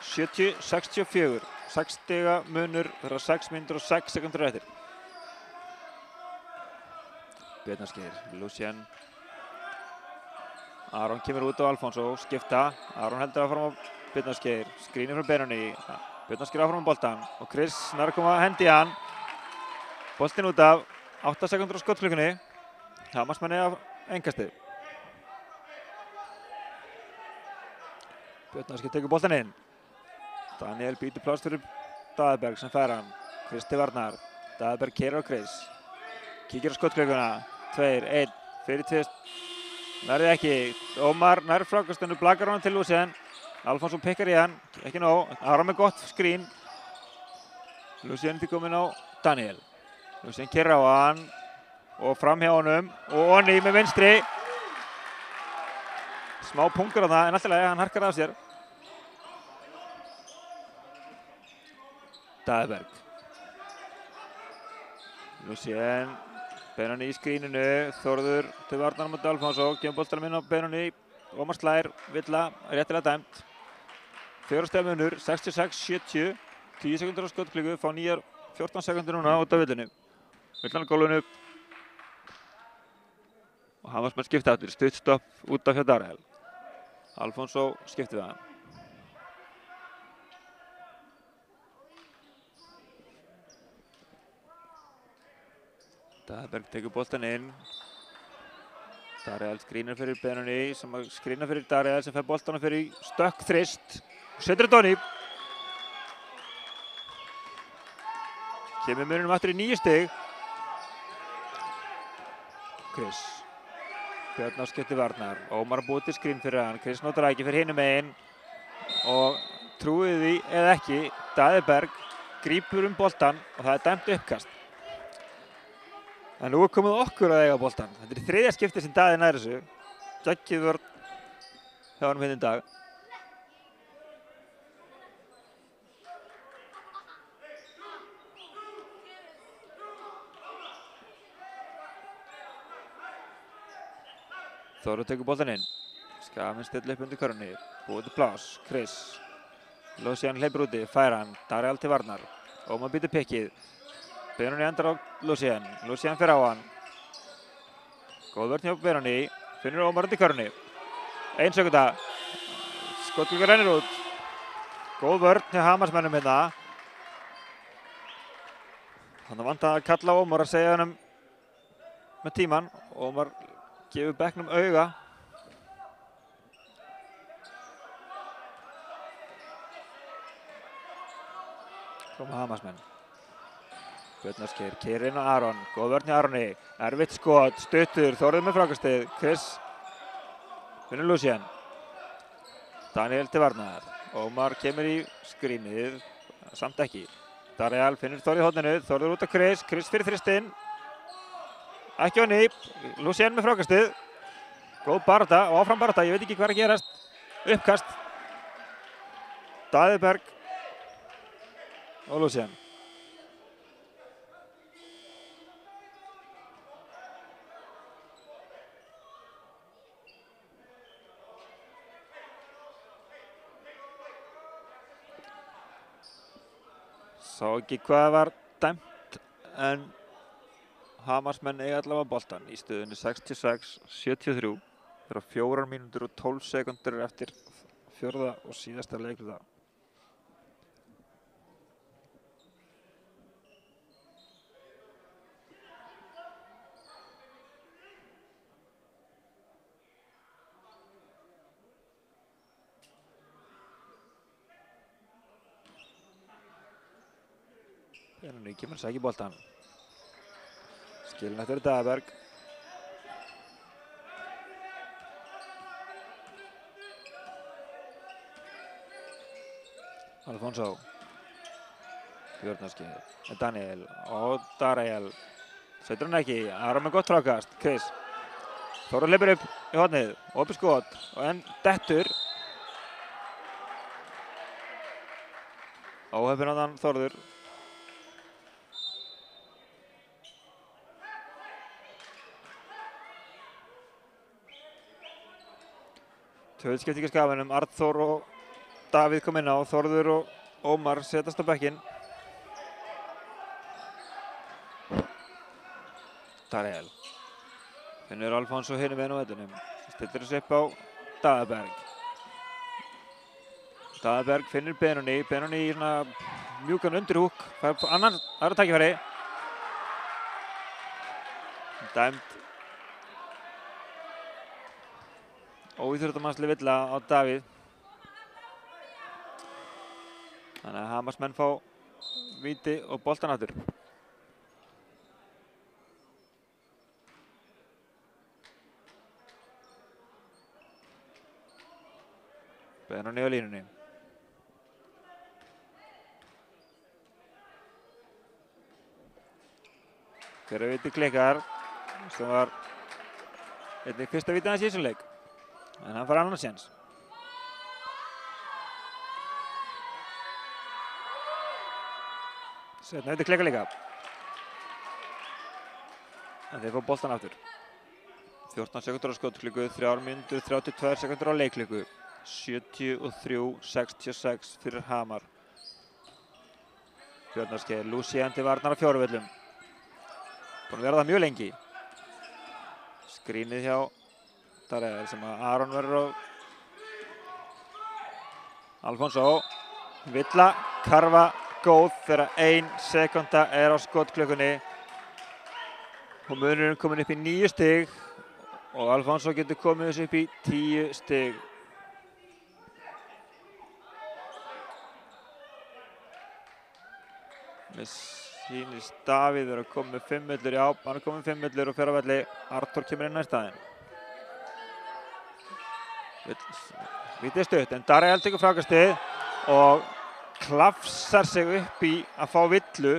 70-64, 6 stiga munur, þeirra 6 mínútur og 6 sekundur eftir. Björn Áskjær, Lucien. Aron kemur út á Alfonso, skipta. Aron heldur áfram á Björn Áskjær, skrínir frá Benoni. Björn Áskjær áfram á boltan og Chris nær að koma að hendi hann. Boltinn út af, 8 sekundur á skottklukkunni. Hamarsmenn á engastið. Björn Áskjær tekur boltan inn. Daniel býtur pláss fyrir Daðberg sem fær hann. Chris til varnar. Daðberg keyrir á Chris. Kíkir á skottklukkuna. 2, 1, fyrir tvist. Nærði ekki. Ómar nær frákastinu, blakar hann til Lucien. Alfonso pikkar í hann, ekki nóg. Aron með gott skrín. Lucien til komin á Daniel. Lucien keyrir á hann og fram hjá honum. Og Onni með vinstri. Smá pungur á það, en alltaf leið, hann harkar af sér. Daðberg. Lucien, Benoni í skríninu, Þórður til varnar á móti Alfonso, kemur boltanum inn á Benoni, Ómar slær, villa, réttilega dæmt. 4 stiga munur, 66-70, 10 sekundur á skottklukku, fá nýjar 14 sekundur núna út af villinu. Villan á gólfinu. Og Hamarsmenn skipta aftur, stutt stopp út af hjá Darrell. Alfonso skipti við hann. Daðberg tekur boltan inn. Darrell skrínir fyrir Benoni sem skrýnar fyrir Darrell sem fær boltan og fyrir stökk þrist. Setur þetta honni. Kemur mununum aftur í 9 stig. Chris. Björn Áskjær til varnar. Ómar búið til skrín fyrir hann. Chris notar ekki fyrir hinum megin. Og trúið því eða ekki, Daðberg grípur boltan og það er dæmt uppkast. En nú er komið okkur að eiga boltan. Þetta er 3. skiptið sem Daði nær þessu. Geggjuð vörn hjá honum hérna í dag. Þóru tekur boltan inn. Skafinn stilla upp undir körfunni. Búið til pláss. Chris. Lucien hleypur úti. Fær hann. Darrell til varnar. Ómar býtur pikkið. Benoni endar á Lucien. Lucien fer á hann. Góð vörn hjá Benoni. Finnur Ómar undir körfunni. 1 sekúnda. Skottklukka rennur út. Góð vörn hjá Hamarsmennum hérna. Þannig vantar að kalla Ómar að segja hann með tíman. Ómar gefur bekknum auga. Koma Hamarsmenn. Björn Áskjær keyrir inn á Aron. Góð vörn hjá Aroni. Erfitt skot, stuttur, Þórður með frákastið. Chris. Finnur Lucien. Daniel til varnar. Ómar kemur í skrínið. Samt ekki. Darrell finnur Þórður í horninu. Þórður út á Chris. Chris fyrir þristinn. Ekki á nýp. Lucien með frákastið. Góð barata og áfram barata. Ég veit ekki hvað er að gerast. Uppkast. Daðberg og Lucien. Sá ekki hvað var dæmt en Hamarsmenn eiga allavega boltan í stöðunni 66-73. Það eru 4 mínútur og 12 sekundur eftir 4. og síðasta leikluta. Benoni kemur sækir boltan. Skilin eftir Daðberg. Alfonso. Björn Áskjær. Daniel og Darrell. Setur hann ekki. Aron með gott frákast. Chris. Þóra hleypur upp í hornið. Opið skot. Og enn dettur. Óheppinn á þann Þórður. Tvöðskipting í Skagamanum, Arnþór og Davíð kom inn á, Þórður og Ómar setjast á bekkinn. Darel. Finnur Alfonso hinum megin á vellinum. Stillir þessu upp á Daðaberg. Daðaberg finnur Benóný í svona mjúkan undirhúk. Fær aðra tækifæri. Dæmd. Óíþróttamannsleg villa á Davíð. Þannig að Hamarsmenn fá víti og boltann aftur. Benóný á línunni. Þeirra viti klikkar, sem var einnig fyrsta vitið hans í þessum leik. En hann fær annan séns. Seinna viti klikkar líka. En þeir fá boltan aftur. 14 sekúndur á skotklukku, 3 mínútur 32 sekúndur á leikklukku. 73-66 fyrir Hamar. Björnarskeið, Lucien til varnar á fjóruvöllum. Búinn að vera það mjög lengi. Skrínið hjá Darel sem að Aron verður á. Alfonso. Villa, karfa, góð þegar 1 sekúnda er á skotklukkunni. Og munurinn kominn upp í 9 stig og Alfonso getur komið þessu upp í 10 stig. Mér sýnist Davíð er að koma með 5 völlur, já, hann er komið með 5 völlur og fer á velli. Arnþór kemur inn á í staðinn. Vítið stutt, en Darel tekur frákastið og klafsar sig upp í að fá villu.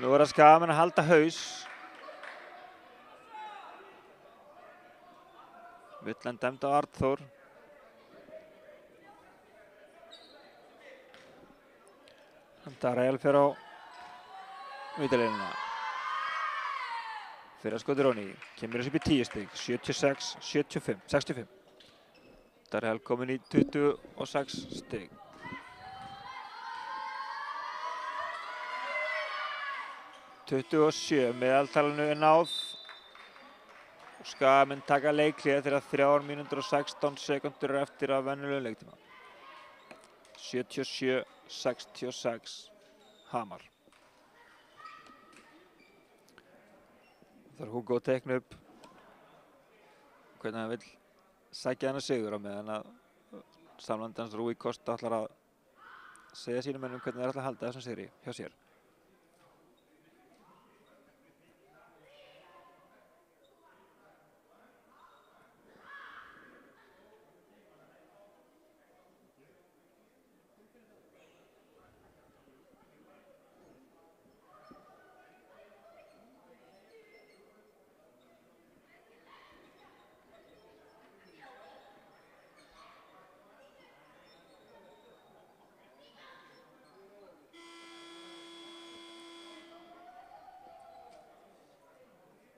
Nú er að Skagamenn að halda haus. Villan dæmd á Arnþór. Darel fer á vítalínuna. Fyrir að skoti Róni. Kemur þessu upp í 10 stig. 76-65. Darel komin í 26 stig. Meðaltalinu er náð. Skagamenn taka leikhlé þegar 3 mínútur og 16 sekúndur eftir af venjulegum leiktíma. 77-66 Hamar. Þarf Hugo að teikna upp hvernig hann vill sækja þennan sigur á meðan að samlandi hans Rúi Kosta ætlar að segja sínum mönnum hvernig þeir ætla að halda þessum sigri hjá sér.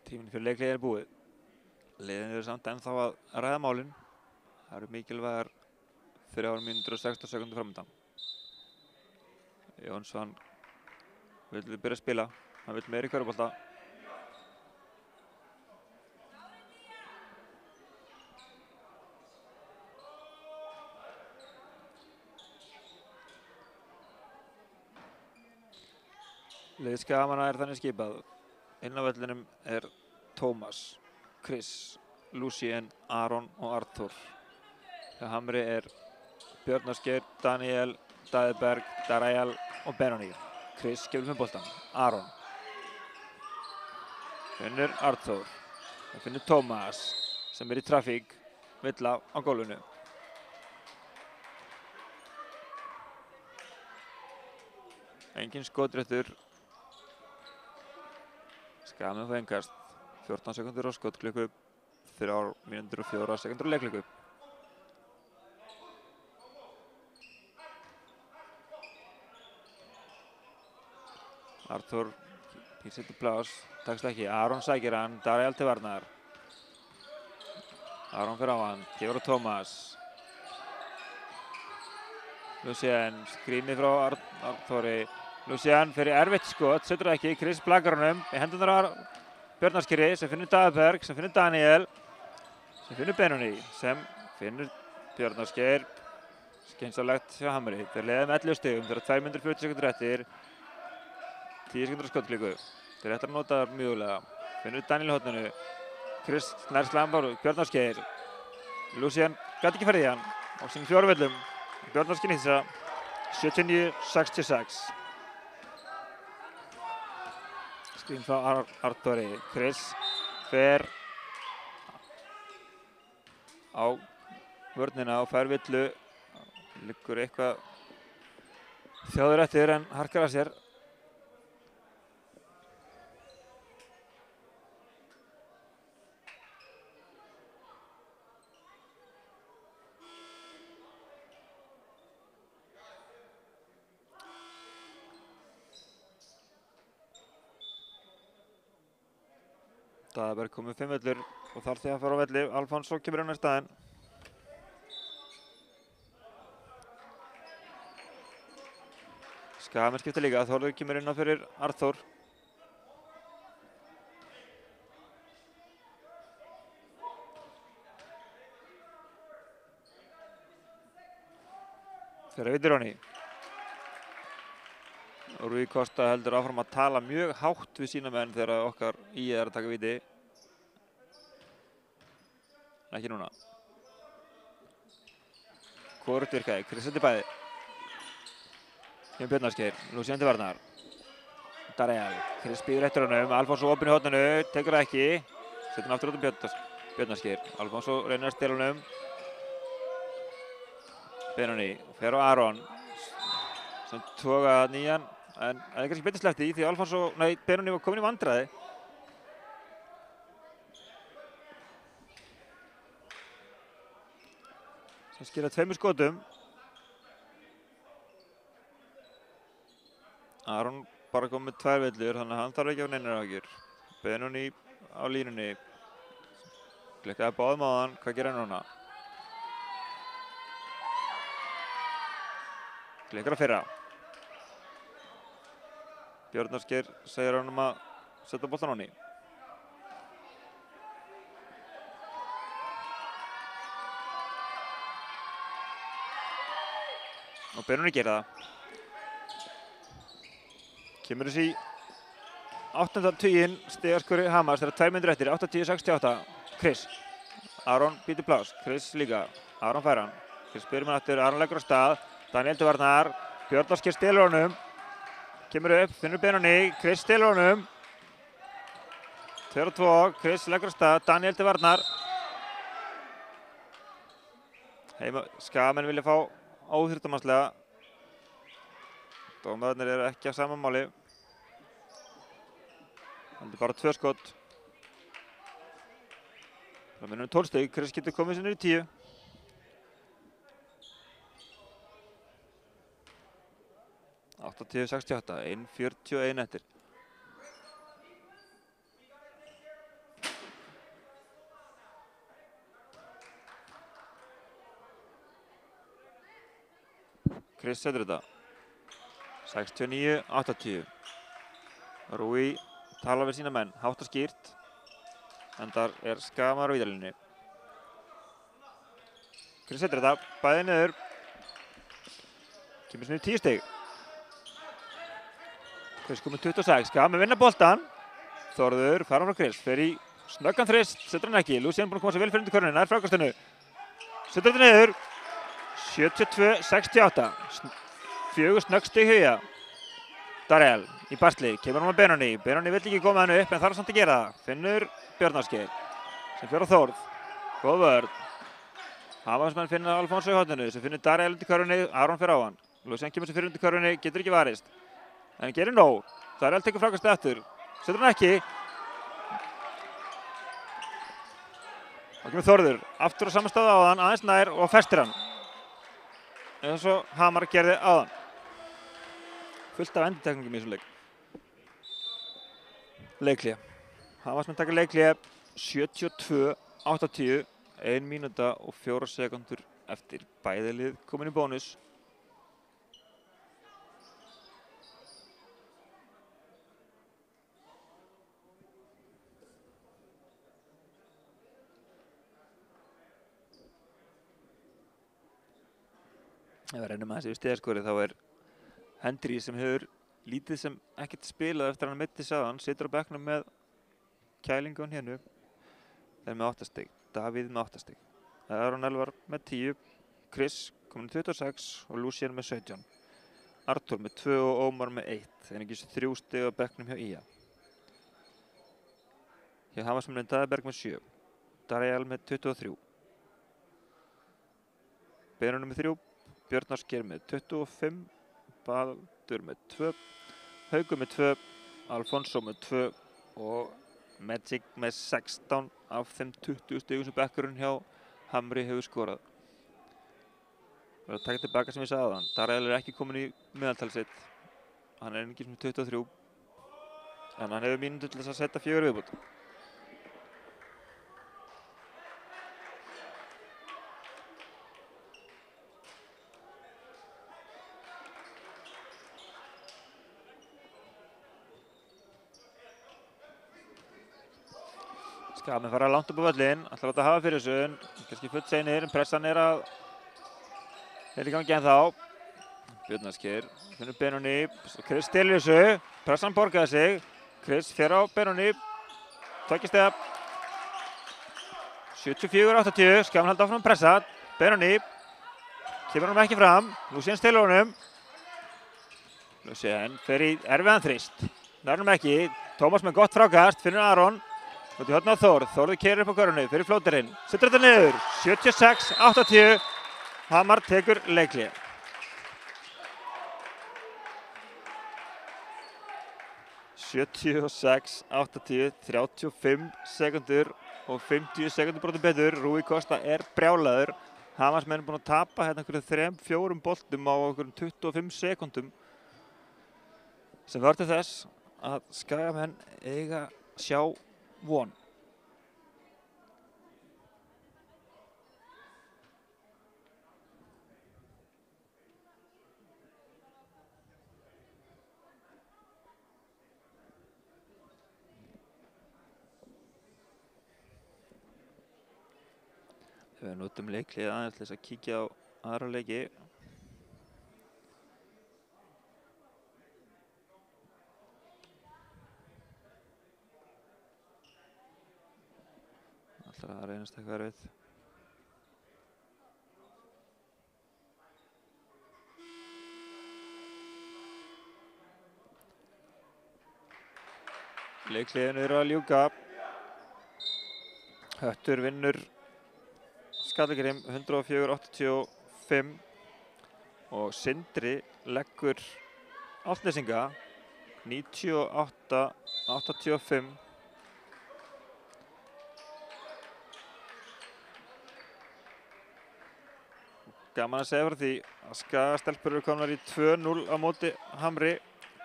Tíminn fyrir leikhlé er búið. Liðin eru samt ennþá að ræða málin. Það eru mikilvægar 3 mínútur og 16 sekúndur framöndan. Jónsson vill byrja að spila. Hann vill meiri körfubolta. Liðið Skagamanna er þannig skipað. Inn á vellinum er Tómas, Chris, Lucien, Aron og Arnþór. Hjá Hamri er Björnarskeið, Daniel, Daðaberg, Darel og Benóný. Chris gefur með boltan. Aron. Finnur Arnþór. Það finnur Tómas sem er í trafík. Villa á gólfinu. Engin skotréttur. Skagamenn fá innkast. 14 sekúndur á skotklukku. 3 mínútur og 4 sekúndur á leikklukku. Arnþór písir til plás. Takst ekki. Aron sækir hann. Darel til varnar. Aron fyrir á hann, gefur á Tómas. Lucien, skrínið frá Arnþóri. Lucien fyrir erfitt skot, setur það ekki. Chris blakar honum, í hendunar á Björnarskeri sem finnur Daðberg, sem finnur Daniel, sem finnur Benoni, sem finnur Björnarsker. Skynsamlegt hjá Hamri. Þeir leiða með 11 stigum, þeir eru 2 mínútur 40 sekúndur eftir. 10 sekúndur á skotklíku. Þeir ætla að nota það mjögulega. Finnur Daniel í horninu. Chris nær slambár, Björnarsker. Lucien gat ekki farið í hann á sínum 4 völlum. Björnarsker nýtti það. 79-66. Skrín frá Arnþóri. Chris fer á vörnina og fær villu. Liggur eitthvað þjáður eftir en harkar að sér. Daðberg komið 5 völlur og þarf því að fara á velli. Alfonso kemur inn í staðinn. Skagamenn skipta líka, Þórður kemur inn á fyrir Arnþór. Þeirra Víti Róni. Rúi Kosta heldur áfram að tala mjög hátt við sína menn þegar okkar í er að taka víti. En ekki núna. Hvorugt virkaði, Chris setti bæði. Kemur Björnarsker, Lucien til varnar. Daniel, Chris býður eftir honum, Alfonso opinn í horninu, tekur það ekki. Setur hann aftur út Björnarsker. Alfonso reynir að stela honum. Benoni, fer á Aron. Sem toga nýjan, en það er kannski betur sleppt í því Benoni var komin í vandræði. Sem skila 2 skotum. Aron bara kom með 2 villur, þannig að hann þarf ekki á neinar áhyggjur. Benoni á línunni. Klikkaði báðum á hann, hvað gerir hann núna? Klikkar að fyrra. Björnarsker segir hann að setja boltan á ný. Og Benoni gerir það. Kemur þessi 8. tuginn stigaskori Hamars, þeirra 2 mínútur eftir, 80-68. Chris. Aron býtur pláss, Chris líka. Aron fær hann. Chris byrjum hann aftur, Aron leggur á stað. Daniel til varnar, Björnarsker stelur honum. Kemur upp, finnur Benoni, Chris stelur honum. 2-2, Chris leggur á stað, Daniel til varnar. Skagamenn vilja fá óþyrftamannslega. Dómararnir eru ekki á sama máli. Það er bara 2 skot. Það minnum 12 stig, Chris getur komið sér niður í 10. Átta 10-68, 1:41 eftir. Chris setur þetta. 69-80. Rúi talar við sína menn, hátt og skýrt. Endar er Skagamaður á vítalínunni. Chris setur þetta, bæði niður. Kemur sér niður 10 stig. Chris komið 26, Skagamenn vinna boltan. Þórður fara frá Chris, fer í snöggan þrist, setur hann ekki. Lucien búinn að koma sér vel fyrir undir körninu, nær frákastinu. Setur þetta niður. 72-68. 4 snögg stig Huga. Darrell í basli, kemur hann á Benoni. Benoni vill ekki koma hann upp en þarf samt að gera það. Finnur Björnarsker sem fer á Þórð. Góð vörn. Hamarsmenn finna Alfonso í horninu sem finnur Darrell undir körfunni. Aron fer á hann. Lucien kemur sér fyrir undir körfunni, getur ekki varist. En gerir nóg. Darrell tekur frákastið aftur. Setur hann ekki. Þá kemur Þórður aftur á sama stað á hann, aðeins nær og festir hann. Eins og Hamar gerði áðan. Fullt af endurtekningum í þessum leik. Leikhlé. Hamarsmenn taka leikhlé 72-80. 1 mínúta og 4 sekúndur eftir. Bæði lið komin í bónus. Ef við reynum aðeins yfir stigaskorið þá er Hendry sem hefur lítið sem ekkert spilað eftir að hann meiddist áðan, situr á bekknum með kælingun hérna, er með 8 stig, Davíð með 8 stig, Aron Elvar með 10, Chris komin 26 og Lucien með 17, Artur með 2 og Ómar með 1, þeir ekki 3 stig á bekknum hjá IA. Hjá Hamarsmenninu Daðberg með 7, Dariel með 23, Benunum með 3, Björn Ásgeir með 25, Baldur með 2, Haukur með 2, Alfonso með 2 og Magic með 16 af þeim 20 stigum sem bekkurinn hjá Hamri hefur skorað. Við erum að taka tilbaka sem ég sagði áðan. Dariel er ekki komin í meðaltal sitt. Hann er einungis með 23. En hann hefur mínútu til þess að setja 4 viðbót. Skagamenn fara langt upp á völlinn, ætlar að hafa fyrir þessu, kannski full seinir, en pressan er í gangi ennþá. Björn Ásgeir, finnur Benoni, Chris stelur þessu, pressan borgaði sig, Chris fer á Benoni, 2 stiga, 74-80, Skagamenn halda áfram pressa, Benoni, kemur honum ekki fram, Lucien stelur honum, Lucien fer í erfiðan þrist, nær honum ekki, Tómas með gott frákast, finnur Aron, út í hornið á Þórð, Þórður keyrir upp á körfunni fyrir flóterinn, setur þetta niður, 76-80, Hamar tekur leikhlé. (76, 80, 35 sekundur og 50 sekundur brotum betur. Rúi Kosta er brjálaður. Hamarsmenn búin að tapa hérna einhverjum 3-4 boltum á einhverjum 25 sekundum sem var til þess að Skagamenn eiga sjá von. Við notum leiklið aðeins til þess að kíkja á aðra leiki. Ætlar að reynast eitthvað erfitt. Leikliðinu eru að ljúka. Höttur vinnur Skallagrim 104-85 og Sindri leggur Álftnesinga 98-85. Gaman að segja frá því að Skagastelpur eru komnar í 2-0 á móti Hamri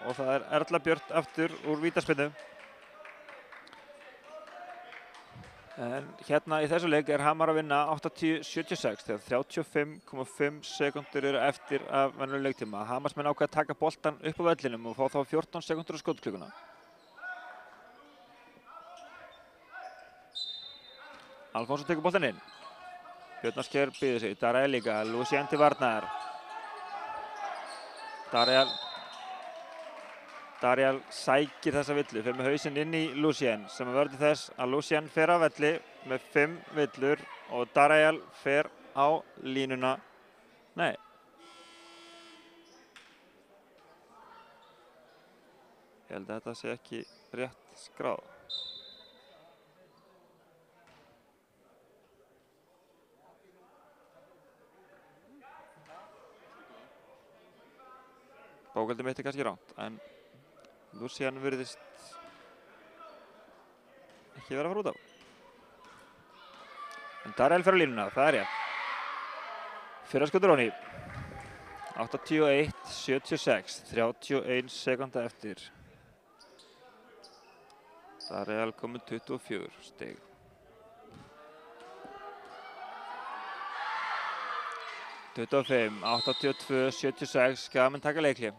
og það er Erla Björt aftur úr vítaspyrnu. En hérna í þessu leik er Hamar að vinna 80-76 þegar 35,5 sekundur eru eftir af venjulegum leiktíma. Hamarsmenn ákveða að taka boltann upp á vellinum og fá þá 14 sekundur á skotklukuna. Alfonso tekur boltann inn. Björn Ásgeir býður sig, Dariel líka, Lucien til varnar. Dariel sækir þessa villu, fer með hausinn inn í Lucien sem verður til þess að Lucien fer á velli með 5 villur og Dariel fer á línuna. Nei. Ég held að þetta sé ekki rétt skráð. Bókaldið mitt er kannski rangt, en Lucien virðist ekki vera að fara út á. En Dariel fer á línuna, það er rétt. Fyrra skotur honni. 81-76, 31 sekúnda eftir. Dariel komið 24 stig. 25, 82, 76, Skagamenn taka leikhlé.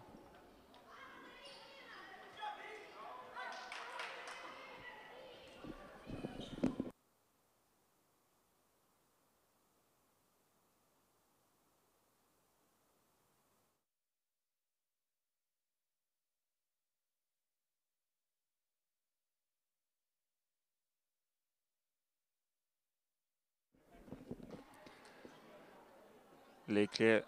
Leikhlé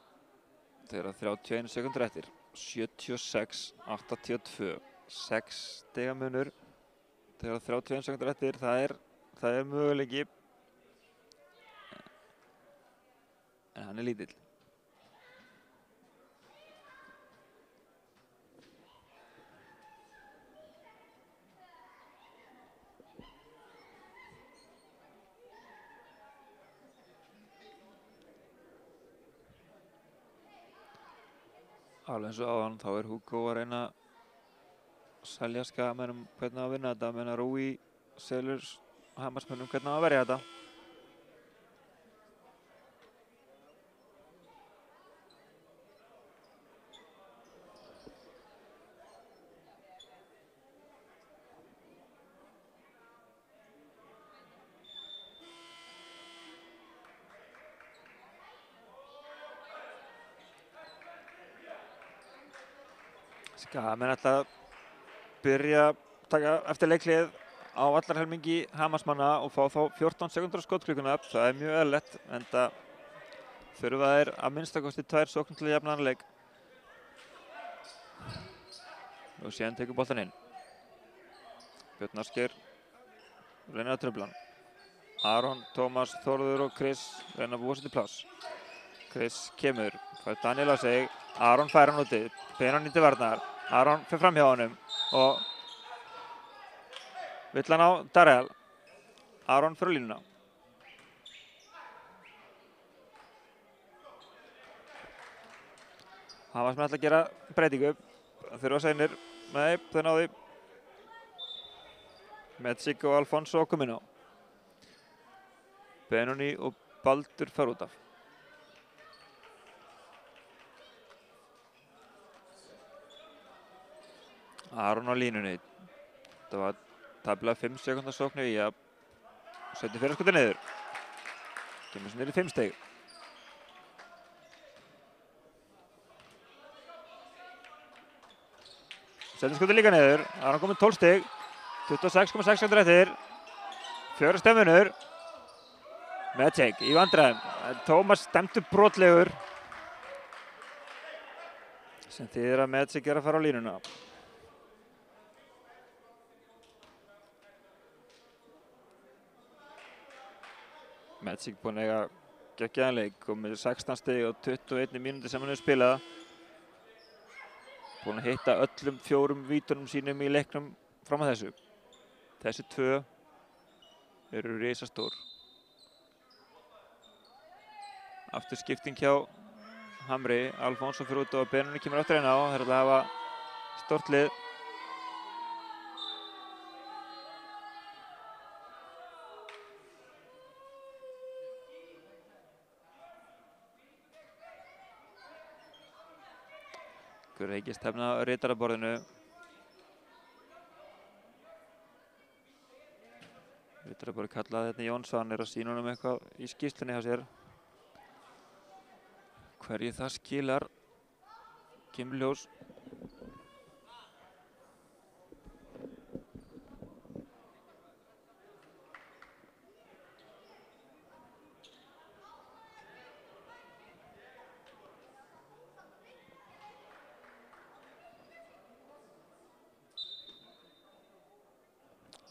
þegar 31 sekúndur eftir. 76, 82, 6 stiga munur þegar 31 sekúndur eftir. Það er möguleiki, en hann er lítill. Alveg eins og áðan, þá er Hugo að reyna að selja Skagamönnum hvernig á að vinna þetta, meðan Rúi selur Hamarsmönnum hvernig á að verja þetta. Skagamenn ætla að byrja að taka eftir leiklið á allar helmingi Hamarsmanna og fá þá 14 sekúndur á skotklukkuna. Það er mjög eðlilegt, enda þurfa þeir að minnstakosti 2 sóknir til að jafna þennan leik. Og síðan tekur boltann inn. Björn Ásgeir reynir að trufla hann. Aron, Tómas, Þórður og Chris reyna að búa sér til pláss. Chris kemur, fær Daniel á sig. Aron fær hann úti, beina hann inn til varnar. Aron fer fram hjá honum og vill hann á Darrell. Aron fer á línuna. Hamarsmenn ætla að gera breytingu. Þurfa seinir. Nei, þau náðu. Metsik og Alfonso kom inn á. Benoni og Baldur fer út af. Aron á línunni. Það var tæplega 5 sekúndar sókn í að setja fyrirskotið niður. Kemur sér niður í 5 stig. Setja skotið líka niður. Aron komið 12 stig. 26,6 sekúndur eftir. 4 stegmunur. Metsik í vandræðum. Tómas dæmdur brotlegur. Sem þýðir að Metsik er að fara á línuna. Metsik búinn að eiga geggjaðan leik og með 16 stig og 21 mínútur sem hann hefur spilað. Búinn að hitta öllum 4 vítunum sínum í leiknum fram að þessu. Þessi 2 eru risastór. Aftur skipting hjá Hamri. Alfonso fyrir út og Benoni kemur aftur inn á. Þeir ætla að hafa stórt lið. Reykjastefna á ritaraborðinu. Ritaraborði kallaði þetta Jónsson er að sýna honum eitthvað í skýrslunni hjá sér. Hverju það skilar kemur ljós.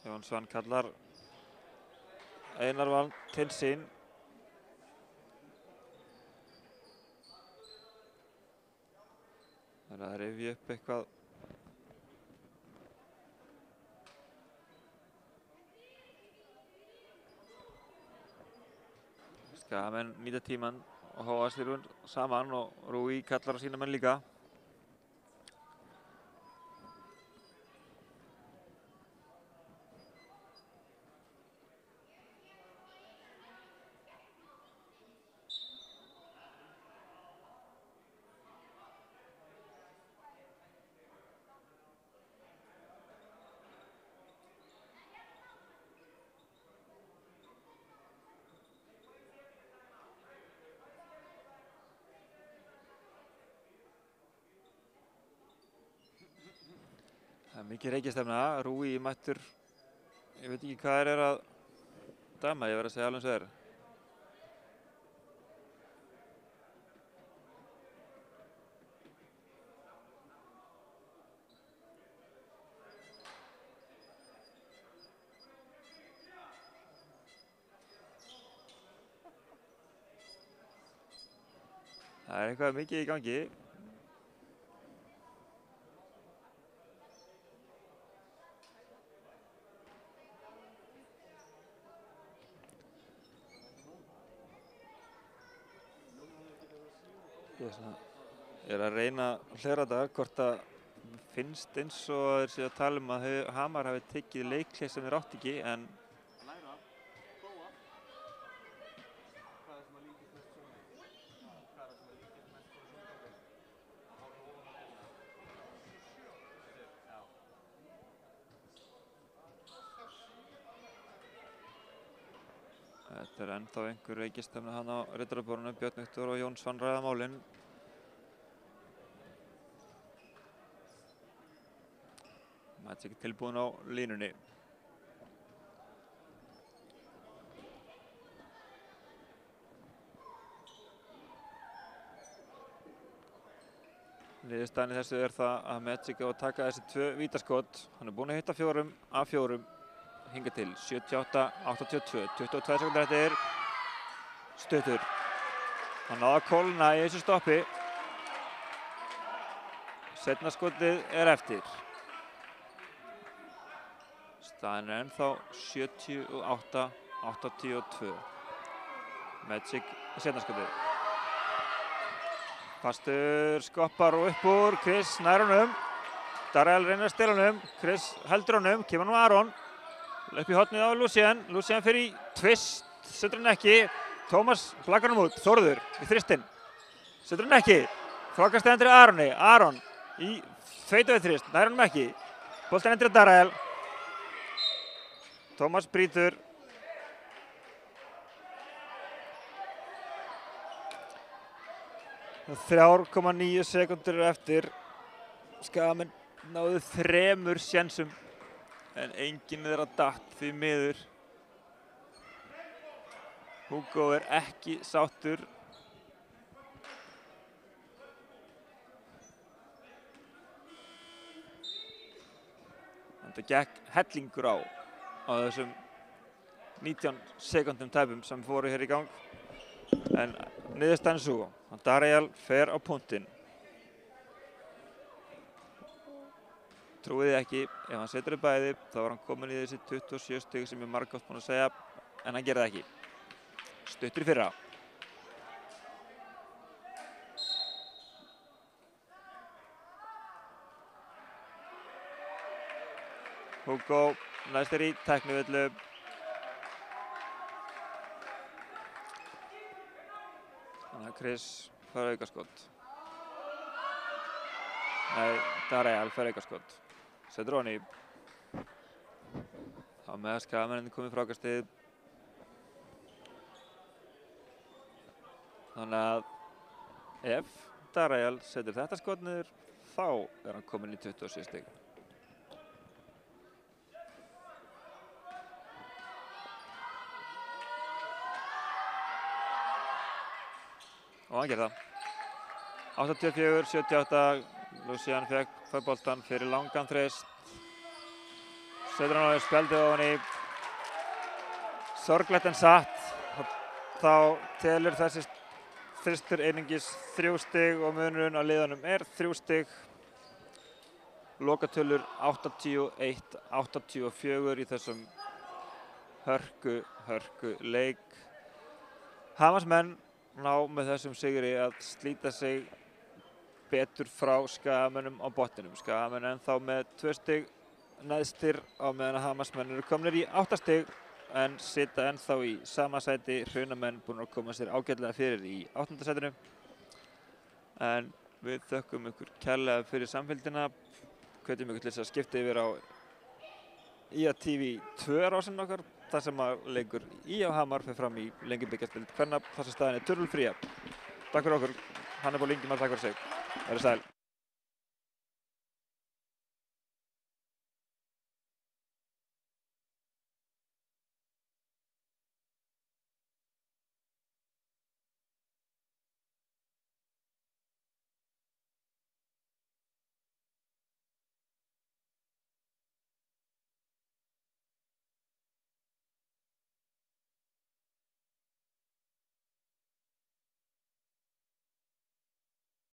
Jónsson kallar Einar Valn til sín. Það er að rifja upp eitthvað. Skagamenn nýta tímann og hóa sér saman og Rúi kallar á sína menn líka. Mikið reikistefna, Rúi mættur, ég veit ekki hvað er að dæma, ég verð að segja alveg eins og er. Það er eitthvað mikið í gangi. Ég er að reyna að hlera þetta, hvort það finnst eins og þeir séu að tala að Hamar hafi tekið leikhlé sem þeir átt ekki, en þetta er ennþá einhver reikistefna hann á Riddaraborðinu, Björn Viktor og Jón Svann ræða málin. Magic tilbúin á línunni. Niðurstaðan í þessu er það að Magic á að taka þessi 2 vítaskot. Hann er búinn að hitta 4 af 4 hingað til. 78-82, 22 sekúndur eftir. Stuttur. Hann náði að kólna í þessu stoppi. Seinna skotið er eftir. Staðan er ennþá 78-82. Magic seinna skotið. Fastur skoppar og upp úr. Chris nær honum. Darrell reynir að stela honum. Chris heldur honum. Kemur nú Aron. Upp í hornið á Lucien. Lucien fyrir í twist. Setur hann ekki. Tómas flaggar hann út. Þórður í þristinn. Setur hann ekki. Frákast endri Aroni. Aron í feitu við þrist. Nær honum ekki. Boltinn endri Darrell. Tómas brýtur. Það 3,9 sekúndur eftir. Skagamenn náðu 3 sénsum en enginn þeirra datt því miður. Hugo er ekki sáttur. Þetta gekk hellingur á þessum 19 sekúndum tæpum sem fóru hér í gang. En niðurstaðan er svo. Darrell fer á punktinn. Trúið þið ekki, ef hann setur upp bæði, þá var hann komin í þessi 27 stig sem ég margoft búinn að segja, en hann gerði það ekki. Stuttur í fyrra. Hugo næstur í tæknivillu. Þannig að Chris fær aukaskot. Nei, Darrell fær aukaskot. Setur honi. Þá með að Skagamenn komið frákastið. Þannig að ef Darrell setur þetta skot niður, þá er hann komin í 27 stig. Og hann gerði það. 84-78. Lucien fær boltan fyrir langan þrist. Setur hann á spjaldið ofan í. Sorglegt en satt. Þá telur þessi þristur einungis 3 stig og munurinn á liðunum er 3 stig. Lokatölur 81-84 í þessum hörku leik. Hamarsmenn ná með þessum sigri að slíta sig betur frá Skagamönnum á botninum. Skagamenn ennþá með 2 stig neðstir á meðan að Hamarsmenn eru komnir í 8 stig en sita ennþá í sama sæti. Hrunamenn búin að koma sér ágætlega fyrir í 8. sætinu. En við þökkum ykkur kærlega fyrir samfylgdina. Hvetjum ykkur til þess að skipta yfir á IATV 2 rásinn okkar. Það sem að leikur IA Hamar fer fram í Lengjubikardeild kvenna þar sem staðan er 0-3. Takk fyrir okkur. Hannibal Ingimar, takk fyrir sig. Verið sæl.